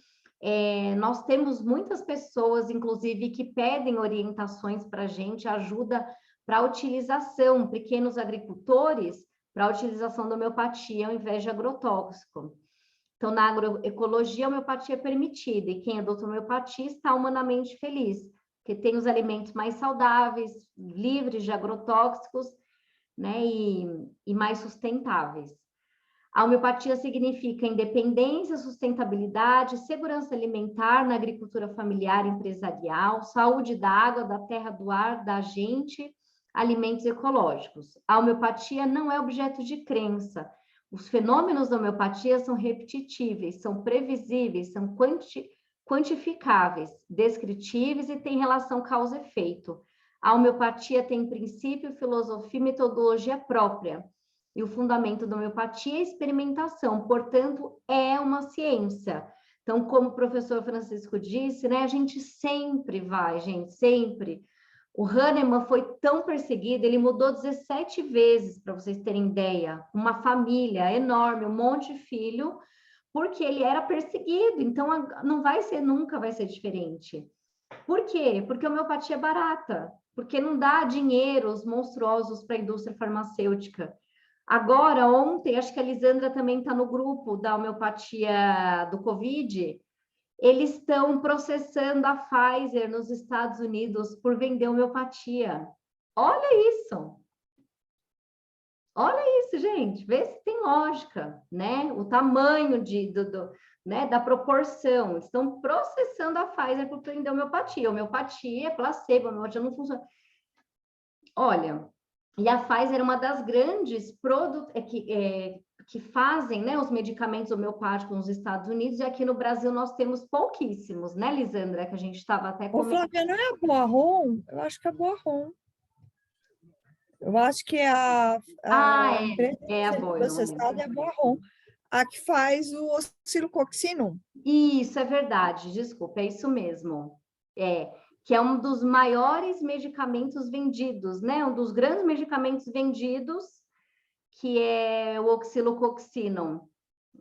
nós temos muitas pessoas, inclusive, que pedem orientações para a gente, ajuda para a utilização, pequenos agricultores, para a utilização da homeopatia ao invés de agrotóxico. Então, na agroecologia, a homeopatia é permitida, e quem adota homeopatia está humanamente feliz, porque tem os alimentos mais saudáveis, livres de agrotóxicos, né, e mais sustentáveis. A homeopatia significa independência, sustentabilidade, segurança alimentar na agricultura familiar e empresarial, saúde da água, da terra, do ar, da gente, alimentos ecológicos. A homeopatia não é objeto de crença. Os fenômenos da homeopatia são repetitíveis, são previsíveis, são quantificáveis, descritíveis e têm relação causa-efeito. A homeopatia tem princípio, filosofia e metodologia própria. E o fundamento da homeopatia é experimentação, portanto, é uma ciência. Então, como o professor Francisco disse, né, a gente sempre vai, gente, sempre. O Hahnemann foi tão perseguido, ele mudou 17 vezes, para vocês terem ideia. Uma família enorme, um monte de filho, porque ele era perseguido. Então, não vai ser, nunca vai ser diferente. Por quê? Porque a homeopatia é barata, porque não dá dinheiros monstruosos para a indústria farmacêutica. Agora, ontem, acho que a Lisandra também está no grupo da homeopatia do Covid, eles estão processando a Pfizer nos Estados Unidos por vender homeopatia. Olha isso! Olha isso, gente. Vê se tem lógica, né? O tamanho né, da proporção. Estão processando a Pfizer por vender homeopatia. Homeopatia é placebo, homeopatia não funciona. Olha, e a Pfizer é uma das grandes que fazem, né, os medicamentos homeopáticos nos Estados Unidos, e aqui no Brasil nós temos pouquíssimos, né, Lisandra, que a gente estava até Ô, Flávia, não é a Boiron? Eu acho que é a Boiron. Eu acho que a empresa é a Boiron. processada é a Boiron, a que faz o oscilocoxino. Isso, é verdade, desculpa, é isso mesmo. Que é um dos maiores medicamentos vendidos, né? Um dos grandes medicamentos vendidos, que é o oscilocoxino,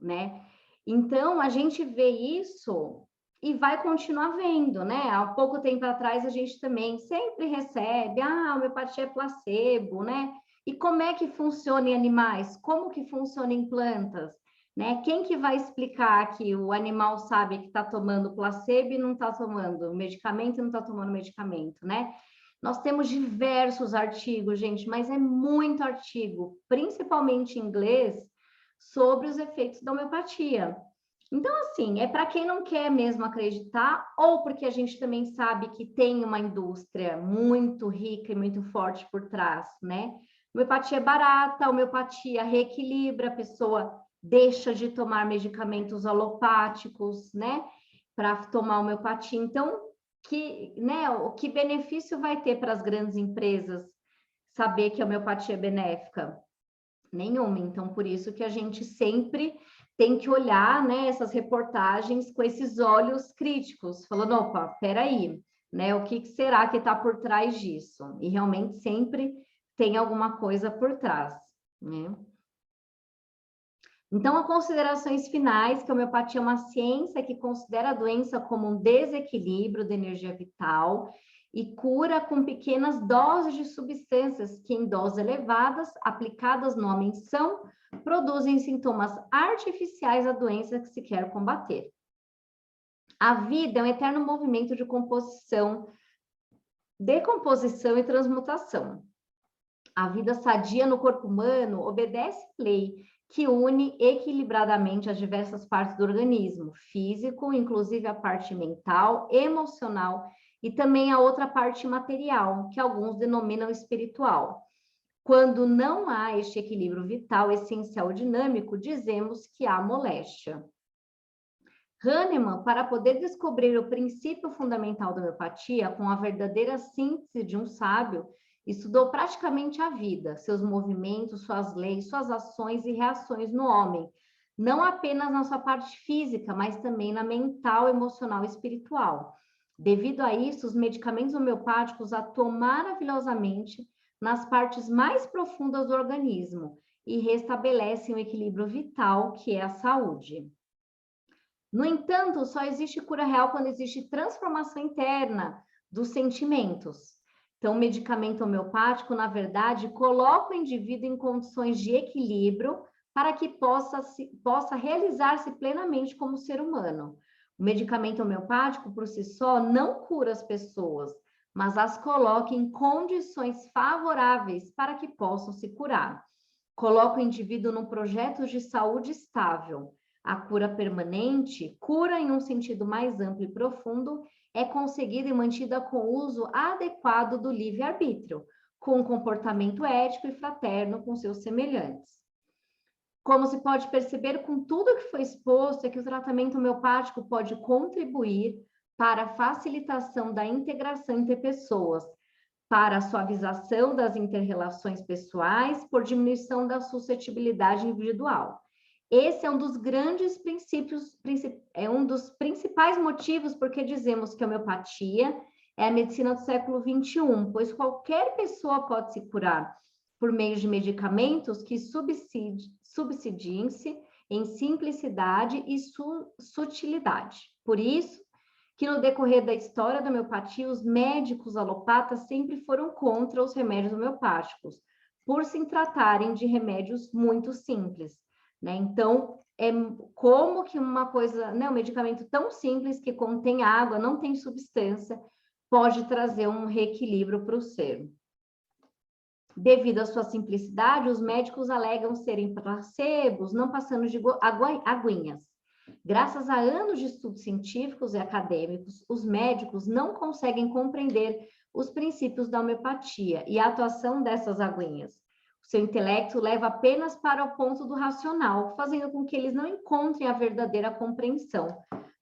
né? Então, a gente vê isso e vai continuar vendo, né? Há pouco tempo atrás, a gente também sempre recebe, a homeopatia é placebo, né? E como é que funciona em animais? Como que funciona em plantas? Né? Quem que vai explicar que o animal sabe que está tomando placebo e não está tomando medicamento e não está tomando medicamento, né? Nós temos diversos artigos, gente, mas é muito artigo, principalmente em inglês, sobre os efeitos da homeopatia. Então, assim, é para quem não quer mesmo acreditar, ou porque a gente também sabe que tem uma indústria muito rica e muito forte por trás, né? Homeopatia é barata, a homeopatia reequilibra, a pessoa deixa de tomar medicamentos alopáticos, né, para tomar homeopatia. Então, que benefício vai ter para as grandes empresas saber que a homeopatia é benéfica? Nenhuma. Então, por isso que a gente sempre tem que olhar, né, essas reportagens com esses olhos críticos, falando, opa, peraí, né, o que será que está por trás disso? E realmente sempre tem alguma coisa por trás, né? Então, as considerações finais, que a homeopatia é uma ciência que considera a doença como um desequilíbrio da energia vital e cura com pequenas doses de substâncias que, em doses elevadas, aplicadas numa menção, produzem sintomas artificiais da doença que se quer combater. A vida é um eterno movimento de composição, decomposição e transmutação. A vida sadia no corpo humano obedece à lei que une equilibradamente as diversas partes do organismo, físico, inclusive a parte mental, emocional e também a outra parte material, que alguns denominam espiritual. Quando não há este equilíbrio vital, essencial e dinâmico, dizemos que há moléstia. Hahnemann, para poder descobrir o princípio fundamental da homeopatia, com a verdadeira síntese de um sábio, estudou praticamente a vida, seus movimentos, suas leis, suas ações e reações no homem, não apenas na sua parte física, mas também na mental, emocional e espiritual. Devido a isso, os medicamentos homeopáticos atuam maravilhosamente nas partes mais profundas do organismo e restabelecem o equilíbrio vital, que é a saúde. No entanto, só existe cura real quando existe transformação interna dos sentimentos. Então, o medicamento homeopático, na verdade, coloca o indivíduo em condições de equilíbrio para que possa realizar-se plenamente como ser humano. O medicamento homeopático, por si só, não cura as pessoas, mas as coloca em condições favoráveis para que possam se curar. Coloca o indivíduo num projeto de saúde estável. A cura permanente, cura em um sentido mais amplo e profundo, é conseguida e mantida com o uso adequado do livre-arbítrio, com um comportamento ético e fraterno com seus semelhantes. Como se pode perceber com tudo que foi exposto, é que o tratamento homeopático pode contribuir para a facilitação da integração entre pessoas, para a suavização das inter-relações pessoais por diminuição da suscetibilidade individual. Esse é um dos grandes princípios, é um dos principais motivos porque dizemos que a homeopatia é a medicina do século XXI, pois qualquer pessoa pode se curar por meio de medicamentos que subsidiem-se em simplicidade e sutilidade. Por isso, que no decorrer da história da homeopatia, os médicos alopatas sempre foram contra os remédios homeopáticos, por se tratarem de remédios muito simples, né? Então, é como que uma coisa, né, um medicamento tão simples que contém água, não tem substância, pode trazer um reequilíbrio para o ser. Devido à sua simplicidade, os médicos alegam serem placebos, não passando de aguinhas. Graças a anos de estudos científicos e acadêmicos, os médicos não conseguem compreender os princípios da homeopatia e a atuação dessas aguinhas. O seu intelecto leva apenas para o ponto do racional, fazendo com que eles não encontrem a verdadeira compreensão.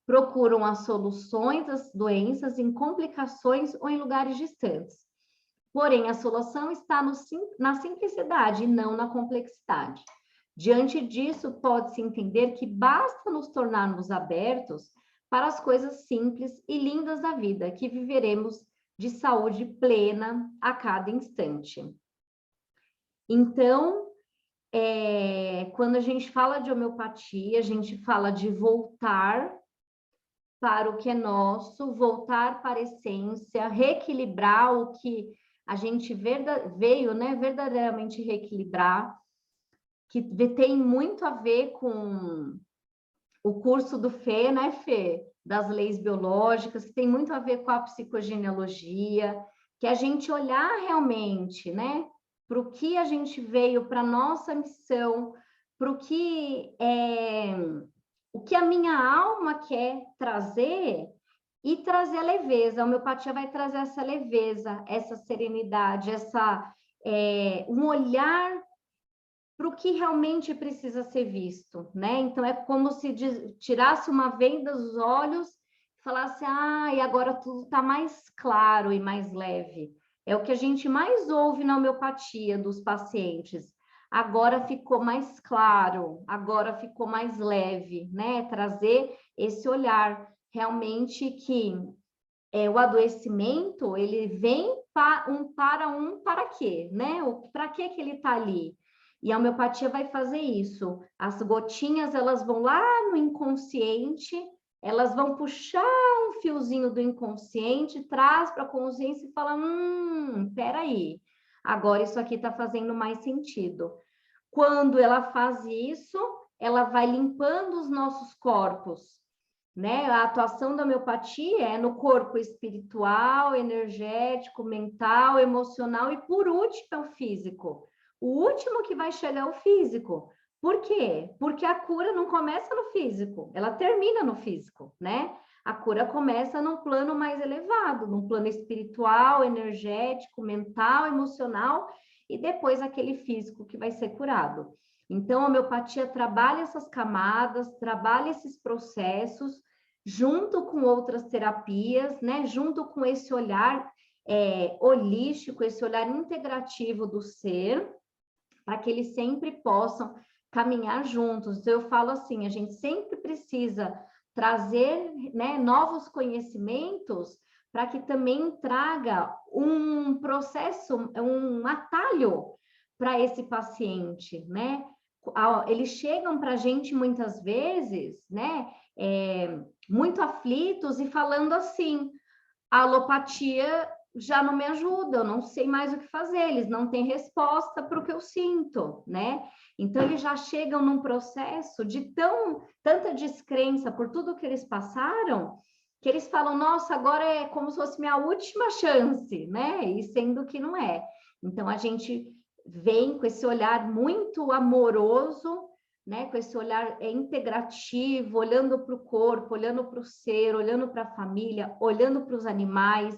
Procuram as soluções das doenças em complicações ou em lugares distantes. Porém, a solução está na simplicidade e não na complexidade. Diante disso, pode-se entender que basta nos tornarmos abertos para as coisas simples e lindas da vida, que viveremos de saúde plena a cada instante. Então, quando a gente fala de homeopatia, a gente fala de voltar para o que é nosso, voltar para a essência, reequilibrar o que a gente veio, né, verdadeiramente reequilibrar, que tem muito a ver com o curso do Fê, né, Fê? Das leis biológicas, que tem muito a ver com a psicogenealogia, que a gente olhar realmente, né, para o que a gente veio, para a nossa missão, para o que a minha alma quer trazer, e trazer a leveza. A homeopatia vai trazer essa leveza, essa serenidade, um olhar para o que realmente precisa ser visto, né? Então, é como se tirasse uma venda dos olhos e falasse, e agora tudo está mais claro e mais leve. É o que a gente mais ouve na homeopatia dos pacientes. Agora ficou mais claro, agora ficou mais leve, né? Trazer esse olhar realmente que o adoecimento, ele vem para quê, né? Para que ele está ali? E a homeopatia vai fazer isso. As gotinhas, elas vão lá no inconsciente, elas vão puxar um fiozinho do inconsciente, traz para a consciência e fala, peraí, agora isso aqui está fazendo mais sentido. Quando ela faz isso, ela vai limpando os nossos corpos, né? A atuação da homeopatia é no corpo espiritual, energético, mental, emocional e, por último, é o físico. O último que vai chegar é o físico. Por quê? Porque a cura não começa no físico, ela termina no físico, né? A cura começa num plano mais elevado, num plano espiritual, energético, mental, emocional, e depois aquele físico que vai ser curado. Então, a homeopatia trabalha essas camadas, trabalha esses processos, junto com outras terapias, né? Junto com esse olhar holístico, esse olhar integrativo do ser, para que eles sempre possam caminhar juntos. Então, eu falo assim, a gente sempre precisa trazer, né, novos conhecimentos para que também traga um processo, um atalho para esse paciente, né? Eles chegam para a gente muitas vezes, né, muito aflitos e falando assim, a alopatia já não me ajuda, eu não sei mais o que fazer, eles não têm resposta para o que eu sinto, né? Então, eles já chegam num processo de tanta descrença por tudo que eles passaram, que eles falam, nossa, agora é como se fosse minha última chance, né? E sendo que não é. Então, a gente vem com esse olhar muito amoroso, né? Com esse olhar integrativo, olhando para o corpo, olhando para o ser, olhando para a família, olhando para os animais,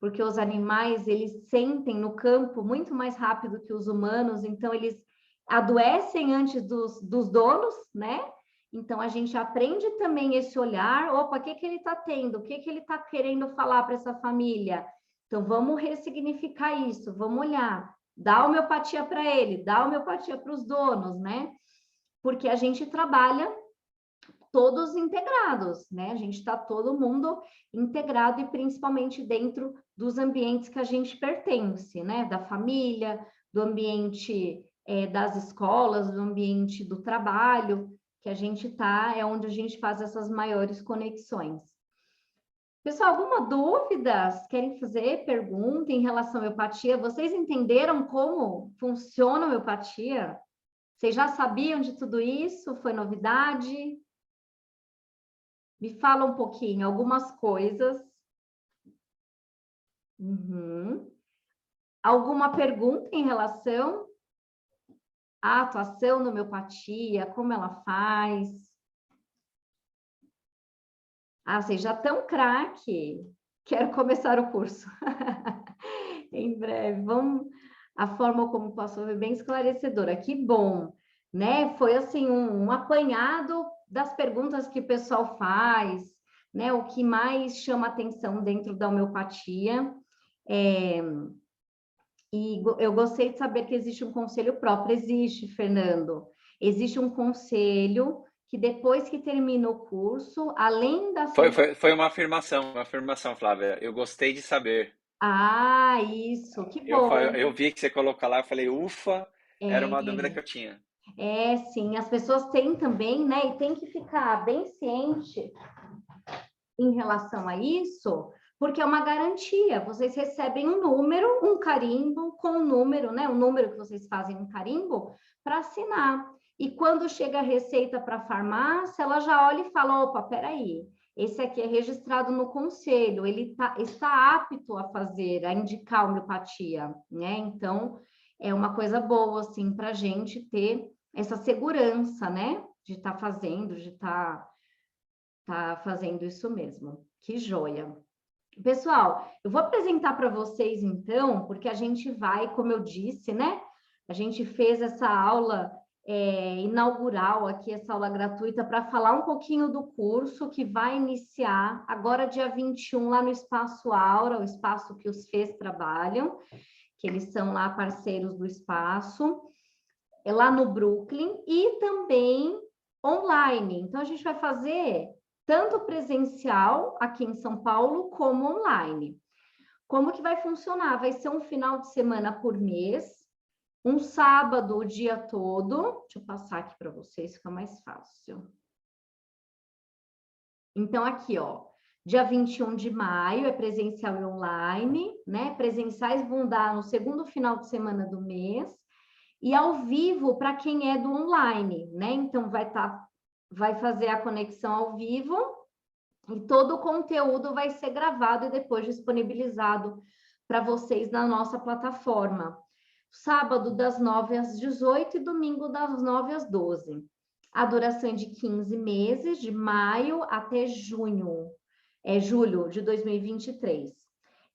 porque os animais, eles sentem no campo muito mais rápido que os humanos, então eles adoecem antes dos donos, né? Então, a gente aprende também esse olhar, opa, o que ele está tendo? O que ele está querendo falar para essa família? Então, vamos ressignificar isso, vamos olhar, dá homeopatia para ele, dá homeopatia para os donos, né? Porque a gente trabalha todos integrados, né? A gente está todo mundo integrado e principalmente dentro dos ambientes que a gente pertence, né? Da família, do ambiente das escolas, do ambiente do trabalho, que a gente está, é onde a gente faz essas maiores conexões. Pessoal, alguma dúvida? Querem fazer pergunta em relação à homeopatia? Vocês entenderam como funciona a homeopatia? Vocês já sabiam de tudo isso? Foi novidade? Me fala um pouquinho, algumas coisas. Alguma pergunta em relação à atuação na homeopatia? Como ela faz? Ah, vocês já estão craque. Quero começar o curso. Em breve. Vamos... A forma como passou foi bem esclarecedora. Que bom, né? Foi assim um apanhado das perguntas que o pessoal faz, né? O que mais chama atenção dentro da homeopatia. E eu gostei de saber que existe um conselho próprio. Existe, Fernando. Existe um conselho que depois que termina o curso, além da... Foi uma afirmação, Flávia. Eu gostei de saber. Ah, isso, que bom. Eu vi que você colocou lá, eu falei, ufa, era uma dúvida que eu tinha. Sim, as pessoas têm também, né? E tem que ficar bem ciente em relação a isso, porque é uma garantia. Vocês recebem um número, um carimbo com um número, né? O número que vocês fazem um carimbo para assinar. E quando chega a receita para a farmácia, ela já olha e fala, opa, peraí, esse aqui é registrado no conselho, ele está apto a fazer, a indicar homeopatia, né? Então, é uma coisa boa, assim, para a gente ter essa segurança, né? De estar fazendo, de estar fazendo isso mesmo. Que joia! Pessoal, eu vou apresentar para vocês, então, porque a gente vai, como eu disse, né? A gente fez essa aula inaugural aqui, essa aula gratuita, para falar um pouquinho do curso que vai iniciar agora, dia 21, lá no Espaço Aura, o espaço que os FEs trabalham, que eles são lá parceiros do espaço, lá no Brooklyn, e também online. Então, a gente vai fazer tanto presencial aqui em São Paulo, como online. Como que vai funcionar? Vai ser um final de semana por mês, um sábado o dia todo. Deixa eu passar aqui para vocês, fica mais fácil. Então, aqui, ó, dia 21 de maio é presencial e online, né? Presenciais vão dar no segundo final de semana do mês, e ao vivo para quem é do online, né? Então, vai fazer a conexão ao vivo e todo o conteúdo vai ser gravado e depois disponibilizado para vocês na nossa plataforma. Sábado das 9 às 18 e domingo das 9 às 12. A duração é de 15 meses, de maio até julho de 2023.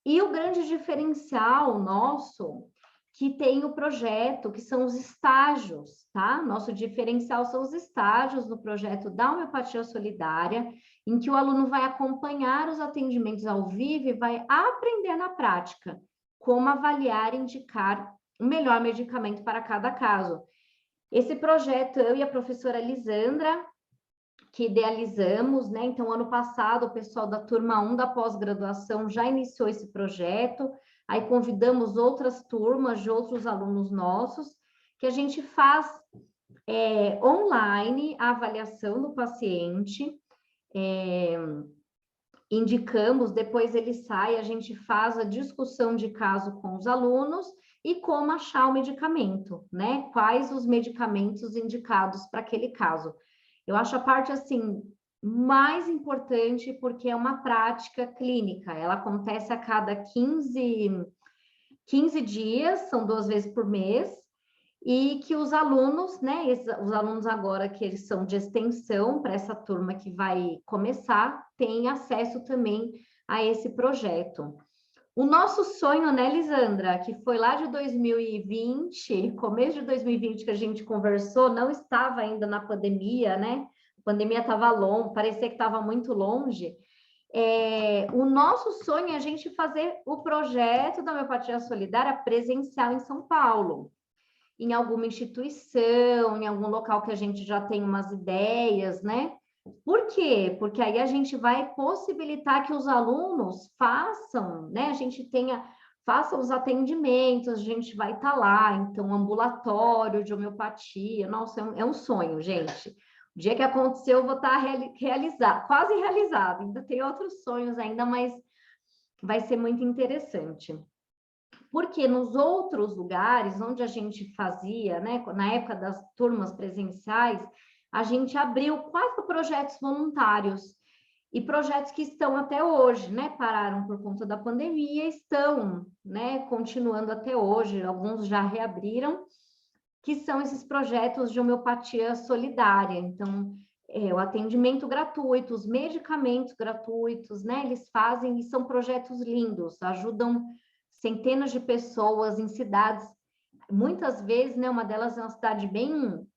E o grande diferencial nosso, que tem o projeto, que são os estágios, tá? Nosso diferencial são os estágios no projeto da Homeopatia Solidária, em que o aluno vai acompanhar os atendimentos ao vivo e vai aprender na prática como avaliar e indicar o melhor medicamento para cada caso. Esse projeto, eu e a professora Lisandra, que idealizamos, né? Então, ano passado, o pessoal da turma 1 da pós-graduação já iniciou esse projeto, aí convidamos outras turmas de outros alunos nossos, que a gente faz online a avaliação do paciente, indicamos, depois ele sai, a gente faz a discussão de caso com os alunos e como achar o medicamento, né? Quais os medicamentos indicados para aquele caso. Eu acho a parte, assim, mais importante porque é uma prática clínica, ela acontece a cada 15 dias, são 2 vezes por mês, e que os alunos, né, os alunos agora que eles são de extensão, para essa turma que vai começar, têm acesso também a esse projeto. O nosso sonho, né, Lisandra, que foi lá de 2020, começo de 2020 que a gente conversou, não estava ainda na pandemia, né? A pandemia estava longe, parecia que estava muito longe. O nosso sonho é a gente fazer o projeto da homeopatia solidária presencial em São Paulo, em alguma instituição, em algum local que a gente já tem umas ideias, né? Por quê? Porque aí a gente vai possibilitar que os alunos façam, né? A gente faça os atendimentos, a gente vai estar lá, então, ambulatório de homeopatia, nossa, é um sonho, gente. O dia que aconteceu, eu vou estar quase realizado. Ainda tem outros sonhos ainda, mas vai ser muito interessante. Porque nos outros lugares onde a gente fazia, né, na época das turmas presenciais, a gente abriu 4 projetos voluntários e projetos que estão até hoje, né, pararam por conta da pandemia, estão, né, continuando até hoje, alguns já reabriram, que são esses projetos de homeopatia solidária. Então, o atendimento gratuito, os medicamentos gratuitos, né, eles fazem e são projetos lindos, ajudam centenas de pessoas em cidades, muitas vezes, né, uma delas é uma cidade bem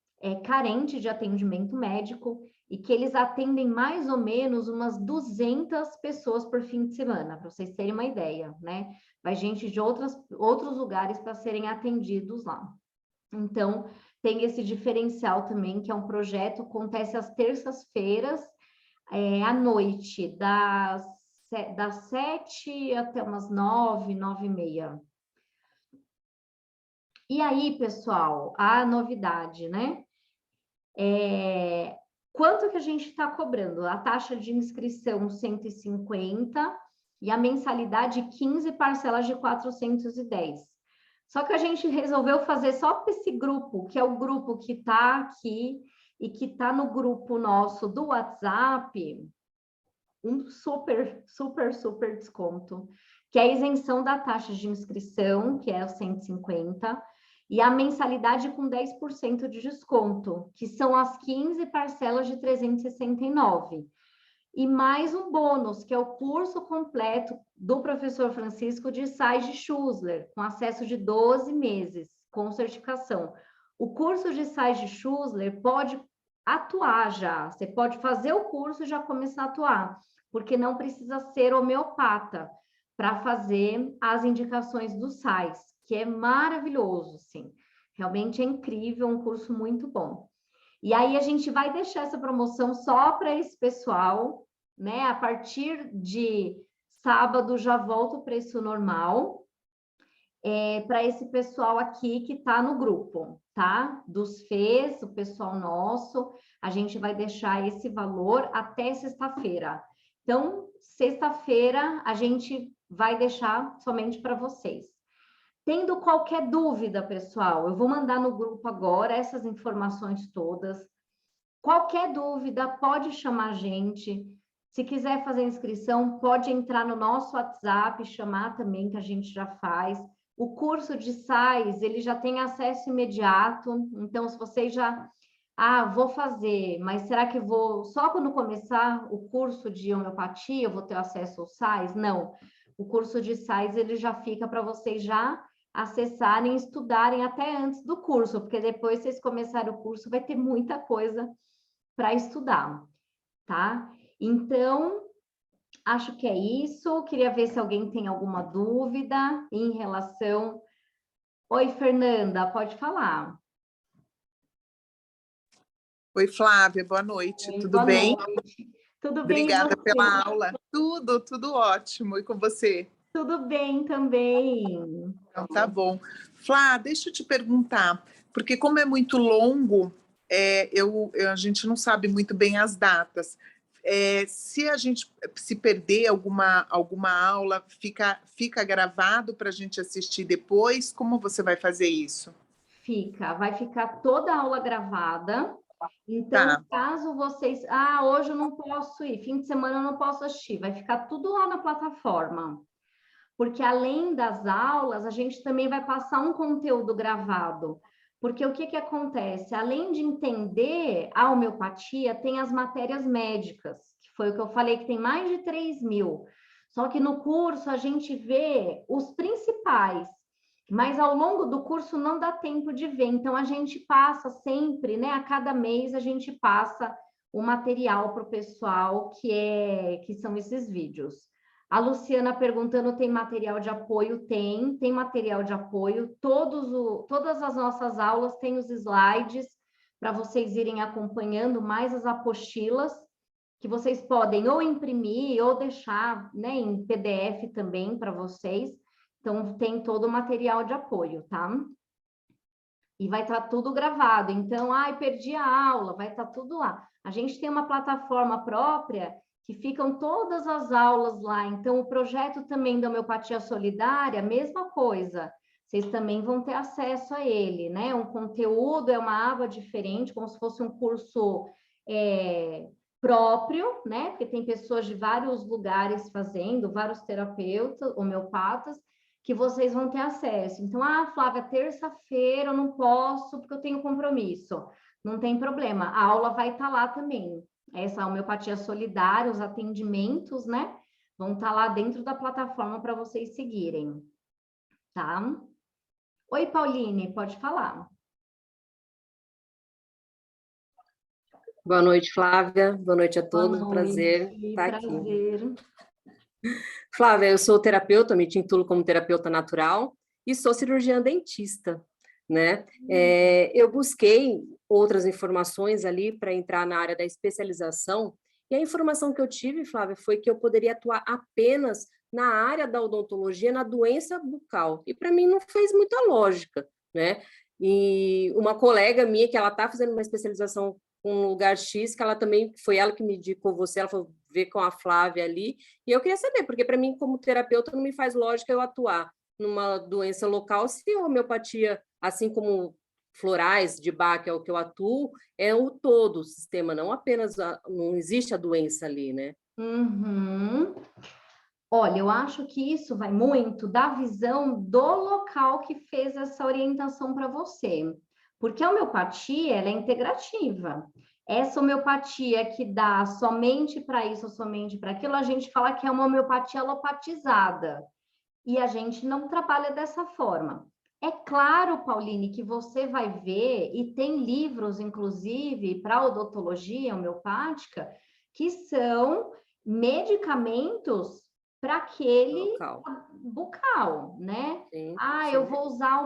carente de atendimento médico, e que eles atendem mais ou menos umas 200 pessoas por fim de semana, para vocês terem uma ideia, né? Vai gente de outros lugares para serem atendidos lá. Então, tem esse diferencial também, que é um projeto que acontece às terças-feiras, à noite, das 7 até umas 9, 9h30. E aí, pessoal, a novidade, né? Quanto que a gente está cobrando? A taxa de inscrição 150 e a mensalidade 15 parcelas de 410. Só que a gente resolveu fazer só para esse grupo, que é o grupo que está aqui e que está no grupo nosso do WhatsApp, um super, super, super desconto, que é a isenção da taxa de inscrição, que é o 150, e a mensalidade com 10% de desconto, que são as 15 parcelas de 369. E mais um bônus, que é o curso completo do professor Francisco de sais de Schussler, com acesso de 12 meses, com certificação. O curso de sais de Schussler pode atuar já, você pode fazer o curso e já começar a atuar, porque não precisa ser homeopata para fazer as indicações dos sais, que é maravilhoso, sim. Realmente é incrível, um curso muito bom. E aí a gente vai deixar essa promoção só para esse pessoal, né? A partir de sábado já volta o preço normal, para esse pessoal aqui que está no grupo, tá? Dos FES, o pessoal nosso, a gente vai deixar esse valor até sexta-feira. Então, sexta-feira a gente vai deixar somente para vocês. Tendo qualquer dúvida, pessoal, eu vou mandar no grupo agora essas informações todas. Qualquer dúvida, pode chamar a gente. Se quiser fazer inscrição, pode entrar no nosso WhatsApp, chamar também, que a gente já faz. O curso de sais, ele já tem acesso imediato. Então, se vocês já... vou fazer, mas será que vou... Só quando começar o curso de homeopatia, eu vou ter acesso aos sais? Não. O curso de sais, ele já fica para vocês já acessarem, estudarem até antes do curso, porque depois vocês começarem o curso, vai ter muita coisa para estudar, tá? Então, acho que é isso. Queria ver se alguém tem alguma dúvida em relação... Oi, Fernanda, pode falar. Oi, Flávia, boa noite, Oi, tudo boa bem? Noite. Tudo Obrigada bem, pela aula. Tudo ótimo. E com você? Tudo bem também. Então, tá bom. Flá, deixa eu te perguntar, porque como é muito longo, a gente não sabe muito bem as datas. Se a gente se perder alguma aula, fica gravado para a gente assistir depois? Como você vai fazer isso? Vai ficar toda a aula gravada. Então, Tá. caso vocês... hoje eu não posso ir, fim de semana eu não posso assistir. Vai ficar tudo lá na plataforma. Porque além das aulas, a gente também vai passar um conteúdo gravado. Porque o que acontece? Além de entender a homeopatia, tem as matérias médicas, que foi o que eu falei, que tem mais de 3.000. Só que no curso a gente vê os principais, mas ao longo do curso não dá tempo de ver. Então, a gente passa sempre, né? A cada mês a gente passa o material para o pessoal que são esses vídeos. A Luciana perguntando, tem material de apoio? Tem material de apoio. Todas as nossas aulas têm os slides para vocês irem acompanhando, mais as apostilas, que vocês podem ou imprimir ou deixar, né, em PDF também para vocês. Então, tem todo o material de apoio, tá? E vai estar tudo gravado. Então, perdi a aula, vai estar tudo lá. A gente tem uma plataforma própria que ficam todas as aulas lá. Então, o projeto também da Homeopatia Solidária, mesma coisa. Vocês também vão ter acesso a ele, né? Um conteúdo, é uma aba diferente, como se fosse um curso próprio, né? Porque tem pessoas de vários lugares fazendo, vários terapeutas, homeopatas, que vocês vão ter acesso. Então, Flávia, terça-feira eu não posso porque eu tenho compromisso. Não tem problema, a aula vai estar lá também. Essa homeopatia solidária, os atendimentos, né? Vão estar lá dentro da plataforma para vocês seguirem, tá? Oi, Pauline, pode falar. Boa noite, Flávia. Boa noite a todos. Boa noite, Prazer estar aqui. Prazer. Flávia, eu sou terapeuta, me intitulo como terapeuta natural e sou cirurgiã dentista, né? Eu busquei outras informações ali para entrar na área da especialização e a informação que eu tive, Flávia, foi que eu poderia atuar apenas na área da odontologia, na doença bucal. E para mim não fez muita lógica, né? E uma colega minha, que ela está fazendo uma especialização um lugar X, que ela também, foi ela que me indicou você, ela foi ver com a Flávia ali, e eu queria saber, porque para mim, como terapeuta, não me faz lógica eu atuar numa doença local, se a homeopatia, assim como florais de Bach, que é o que eu atuo, é o todo o sistema, não apenas, não existe a doença ali, né? Uhum. Olha, eu acho que isso vai muito da visão do local que fez essa orientação para você. Porque a homeopatia, ela é integrativa. Essa homeopatia que dá somente para isso, somente para aquilo, a gente fala que é uma homeopatia alopatizada. E a gente não trabalha dessa forma. É claro, Pauline, que você vai ver, e tem livros, inclusive, para odontologia homeopática, que são medicamentos para aquele bucal, né? Sim, sim. Eu vou usar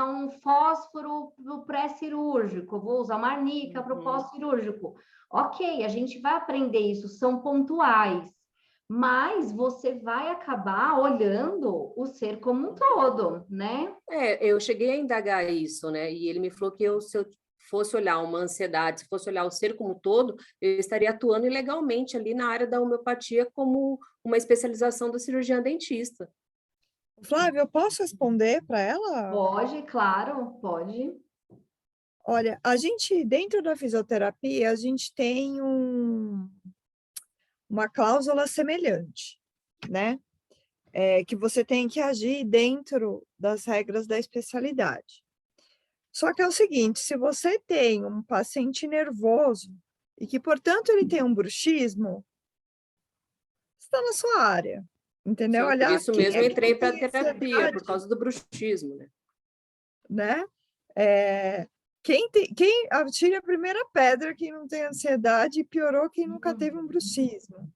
um fósforo para o pré-cirúrgico, vou usar uma arnica para o pós-cirúrgico. Ok, a gente vai aprender isso, são pontuais, mas você vai acabar olhando o ser como um todo, né? Eu cheguei a indagar isso, né? E ele me falou que se eu fosse olhar uma ansiedade, se fosse olhar o ser como um todo, eu estaria atuando ilegalmente ali na área da homeopatia como uma especialização da cirurgiã dentista. Flávia, eu posso responder para ela? Pode, claro, pode. Olha, a gente, dentro da fisioterapia, a gente tem uma cláusula semelhante, né? Que você tem que agir dentro das regras da especialidade. Só que é o seguinte, se você tem um paciente nervoso e que, portanto, ele tem um bruxismo, está na sua área, entendeu? Sim, Aliás, por isso mesmo eu entrei para a terapia, por causa do bruxismo, né? Quem atire a primeira pedra, quem não tem ansiedade, e piorou quem nunca teve um bruxismo.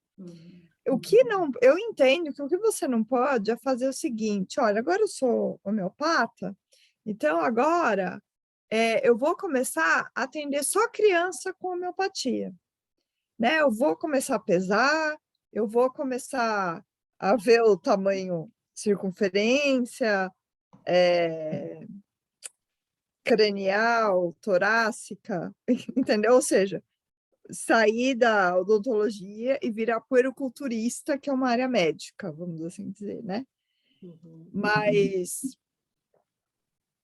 Eu entendo que o que você não pode é fazer o seguinte, olha, agora eu sou homeopata, então agora eu vou começar a atender só criança com homeopatia, né? Eu vou começar a pesar, eu vou começar a ver o tamanho circunferência, cranial, torácica, entendeu? Ou seja, sair da odontologia e virar puericulturista, que é uma área médica, vamos assim dizer, né? Mas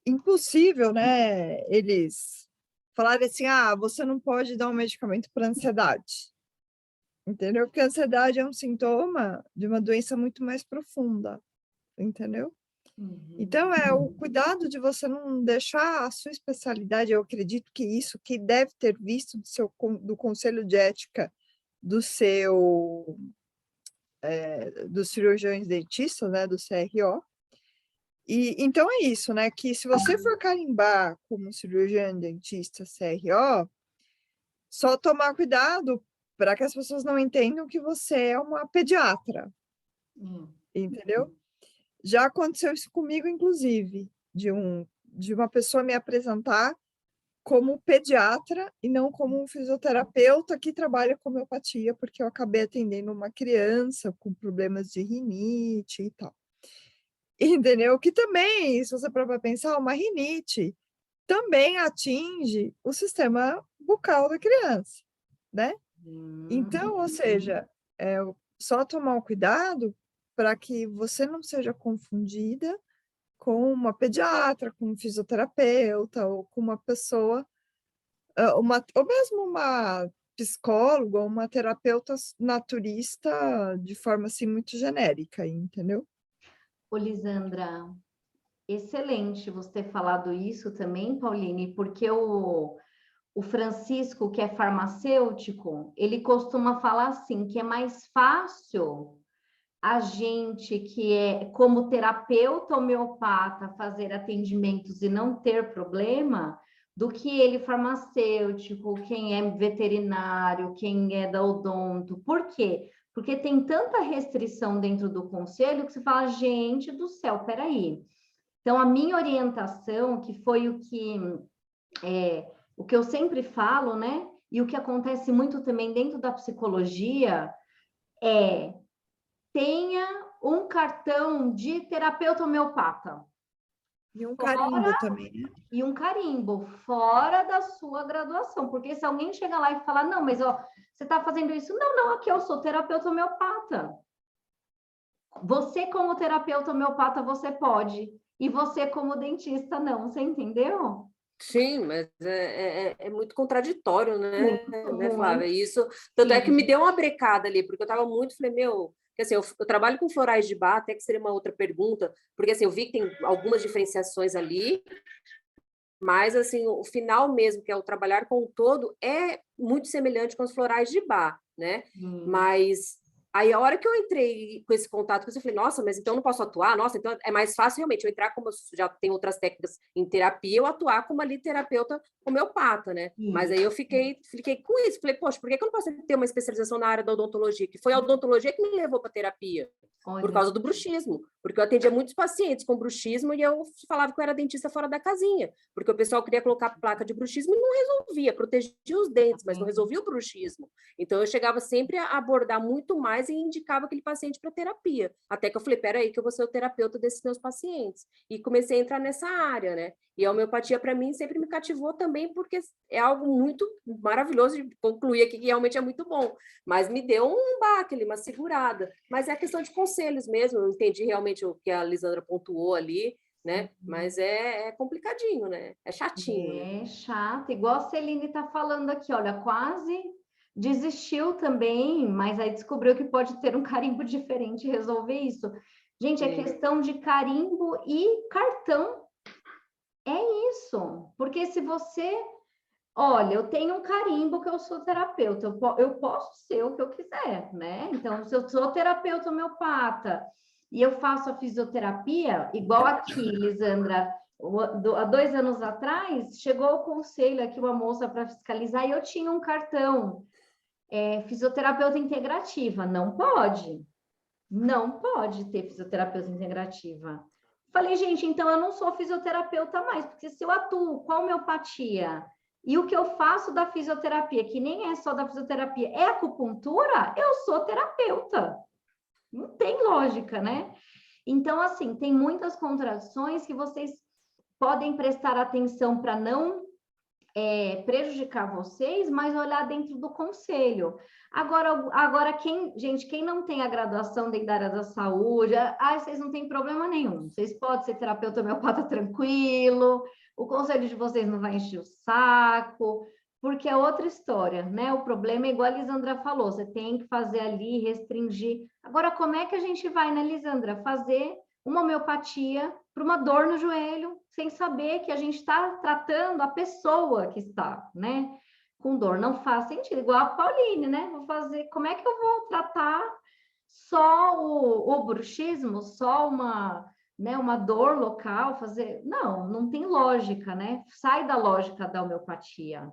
impossível, né? Eles falarem assim, você não pode dar um medicamento para ansiedade, entendeu? Porque a ansiedade é um sintoma de uma doença muito mais profunda, entendeu? Então, o cuidado de você não deixar a sua especialidade, eu acredito que isso que deve ter visto do Conselho de Ética dos cirurgiões dentistas, né, do CRO. E, então, é isso, né, que se você for carimbar como cirurgião dentista CRO, Só tomar cuidado para que as pessoas não entendam que você é uma pediatra, entendeu? Já aconteceu isso comigo, inclusive, de uma pessoa me apresentar como pediatra e não como um fisioterapeuta que trabalha com homeopatia, porque eu acabei atendendo uma criança com problemas de rinite e tal. Entendeu? Que também, se você parar para pensar, uma rinite também atinge o sistema bucal da criança, né? Então, ou seja, só tomar o cuidado para que você não seja confundida com uma pediatra, com um fisioterapeuta, ou com uma pessoa, ou mesmo uma psicóloga, ou uma terapeuta naturista, de forma assim muito genérica, entendeu? Ô, Lisandra, excelente você ter falado isso também, Pauline, porque o Francisco, que é farmacêutico, ele costuma falar assim, que é mais fácil a gente que é como terapeuta homeopata fazer atendimentos e não ter problema, do que ele farmacêutico, quem é veterinário, quem é da odonto. Por quê? Porque tem tanta restrição dentro do conselho que você fala, gente do céu, peraí. Então, a minha orientação, que foi o que eu sempre falo, né? E o que acontece muito também dentro da psicologia é tenha um cartão de terapeuta homeopata. E um carimbo também, né? E um carimbo, fora da sua graduação. Porque se alguém chega lá e falar, não, mas ó, você está fazendo isso? Não, aqui eu sou terapeuta homeopata. Você, como terapeuta homeopata, você pode. E você, como dentista, não. Você entendeu? Sim, mas é muito contraditório, né, Muito. Flávia? Isso, tanto é que me deu uma brecada ali, porque eu estava muito, falei, meu, que assim, eu trabalho com florais de bar, até que seria uma outra pergunta, porque assim, eu vi que tem algumas diferenciações ali, mas assim, o final mesmo, que é o trabalhar com o todo, é muito semelhante com os florais de bar, né? Mas aí a hora que eu entrei com esse contato, eu falei, nossa, mas então eu não posso atuar? Nossa, então é mais fácil realmente eu entrar, como eu já tenho outras técnicas em terapia, eu atuar como ali terapeuta homeopata, né? Mas aí eu fiquei com isso, falei, poxa, por que eu não posso ter uma especialização na área da odontologia? Que foi a odontologia que me levou para terapia. Por causa do bruxismo, porque eu atendia muitos pacientes com bruxismo e eu falava que eu era dentista fora da casinha, porque o pessoal queria colocar placa de bruxismo e não resolvia, protegia os dentes, mas não resolvia o bruxismo. Então eu chegava sempre a abordar muito mais e indicava aquele paciente para terapia, até que eu falei, peraí que eu vou ser o terapeuta desses meus pacientes, e comecei a entrar nessa área, né? E a homeopatia, para mim, sempre me cativou também, porque é algo muito maravilhoso de concluir aqui, que realmente é muito bom. Mas me deu um baque ali, uma segurada. Mas é a questão de conselhos mesmo, eu entendi realmente o que a Lisandra pontuou ali, né? Mas é complicadinho, né? É chatinho. É chato, igual a Celine está falando aqui, olha, quase desistiu também, mas aí descobriu que pode ter um carimbo diferente e resolver isso. Gente, é questão de carimbo e cartão. É isso, porque se você... Olha, eu tenho um carimbo que eu sou terapeuta, eu posso ser o que eu quiser, né? Então, se eu sou terapeuta homeopata e eu faço a fisioterapia, igual aqui, Lisandra, há 2 anos atrás, chegou o conselho aqui uma moça para fiscalizar e eu tinha um cartão, fisioterapeuta integrativa. Não pode ter fisioterapeuta integrativa. Falei, gente, então eu não sou fisioterapeuta mais, porque se eu atuo com a homeopatia e o que eu faço da fisioterapia, que nem é só da fisioterapia, é acupuntura, eu sou terapeuta. Não tem lógica, né? Então, assim, tem muitas contradições que vocês podem prestar atenção para não prejudicar vocês, mas olhar dentro do conselho. Agora quem não tem a graduação dentro da área da saúde, vocês não têm problema nenhum. Vocês podem ser terapeuta homeopata tranquilo, o conselho de vocês não vai encher o saco, porque é outra história, né? O problema é igual a Lisandra falou, você tem que fazer ali, restringir. Agora, como é que a gente vai, né, Lisandra, fazer uma homeopatia para uma dor no joelho, sem saber que a gente está tratando a pessoa que está, né, com dor? Não faz sentido, igual a Pauline, né? Vou fazer, como é que eu vou tratar só o bruxismo, só uma dor local, fazer... Não tem lógica, né? Sai da lógica da homeopatia.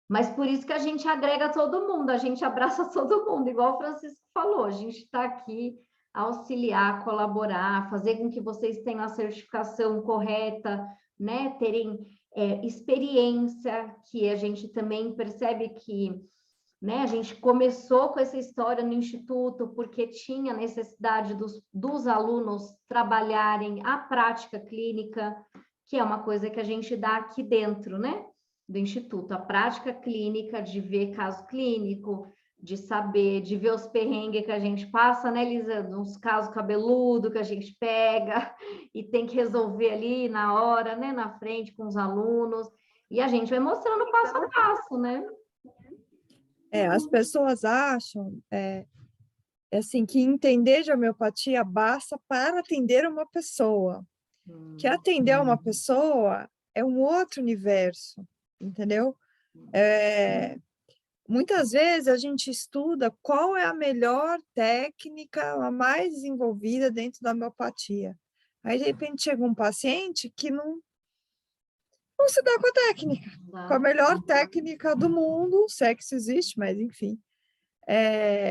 Mas por isso que a gente agrega todo mundo, a gente abraça todo mundo, igual o Francisco falou, a gente está aqui auxiliar, colaborar, fazer com que vocês tenham a certificação correta, né? Terem experiência, que a gente também percebe que, né, a gente começou com essa história no Instituto porque tinha necessidade dos alunos trabalharem a prática clínica, que é uma coisa que a gente dá aqui dentro, né, do Instituto, a prática clínica de ver caso clínico, de saber, de ver os perrengues que a gente passa, né, Lisandro? Uns casos cabeludos que a gente pega e tem que resolver ali na hora, né, na frente com os alunos, e a gente vai mostrando passo a passo, né? As pessoas acham assim, que entender de homeopatia basta para atender uma pessoa. Que atender uma pessoa é um outro universo, entendeu? Muitas vezes a gente estuda qual é a melhor técnica, a mais desenvolvida dentro da homeopatia. Aí, de repente, chega um paciente que não se dá com a técnica, com a melhor técnica do mundo, se é que isso existe, mas enfim.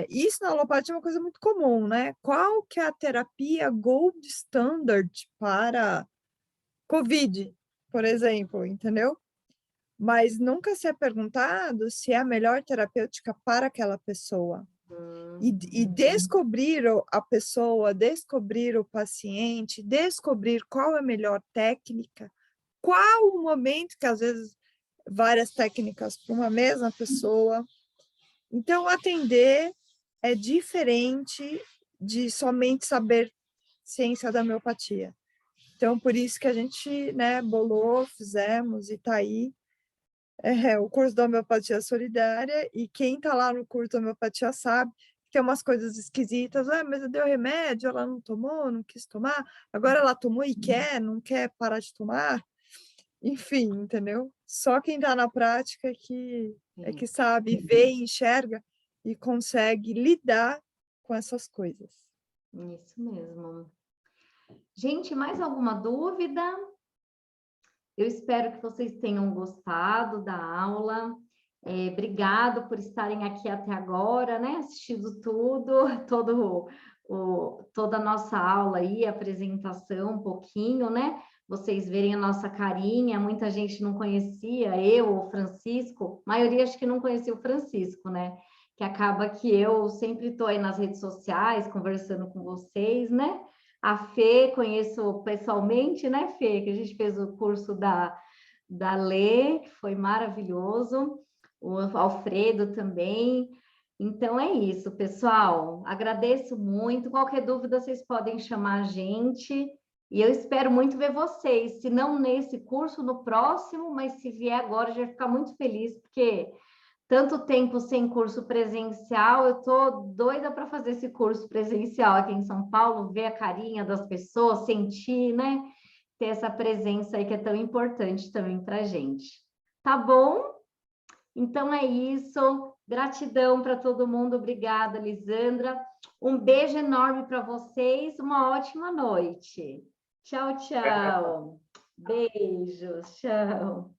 Isso na alopatia é uma coisa muito comum, né? Qual que é a terapia gold standard para COVID, por exemplo, entendeu? Mas nunca se é perguntado se é a melhor terapêutica para aquela pessoa. E descobrir a pessoa, descobrir o paciente, descobrir qual é a melhor técnica, qual o momento que, às vezes, várias técnicas para uma mesma pessoa. Então, atender é diferente de somente saber ciência da homeopatia. Então, por isso que a gente, né, bolou, fizemos e está aí o curso da homeopatia solidária, e quem está lá no curso da homeopatia sabe que tem umas coisas esquisitas, mas eu dei o remédio, ela não tomou, não quis tomar, agora ela tomou e não quer parar de tomar, enfim, entendeu? Só quem está na prática que sabe, vê, enxerga e consegue lidar com essas coisas. Isso mesmo. Gente, mais alguma dúvida? Eu espero que vocês tenham gostado da aula. Obrigado por estarem aqui até agora, né? Assistindo toda a nossa aula aí, a apresentação, um pouquinho, né? Vocês verem a nossa carinha, muita gente não conhecia, eu, o Francisco, a maioria acho que não conhecia o Francisco, né? Que acaba que eu sempre estou aí nas redes sociais, conversando com vocês, né? A Fê, conheço pessoalmente, né, Fê? Que a gente fez o curso da Lê, que foi maravilhoso. O Alfredo também. Então, é isso, pessoal. Agradeço muito. Qualquer dúvida, vocês podem chamar a gente. E eu espero muito ver vocês. Se não nesse curso, no próximo, mas se vier agora, eu já vou ficar muito feliz, porque tanto tempo sem curso presencial, eu tô doida para fazer esse curso presencial aqui em São Paulo, ver a carinha das pessoas, sentir, né? Ter essa presença aí que é tão importante também para a gente. Tá bom? Então é isso. Gratidão para todo mundo. Obrigada, Lisandra. Um beijo enorme para vocês. Uma ótima noite. Tchau, tchau. Beijos. Tchau.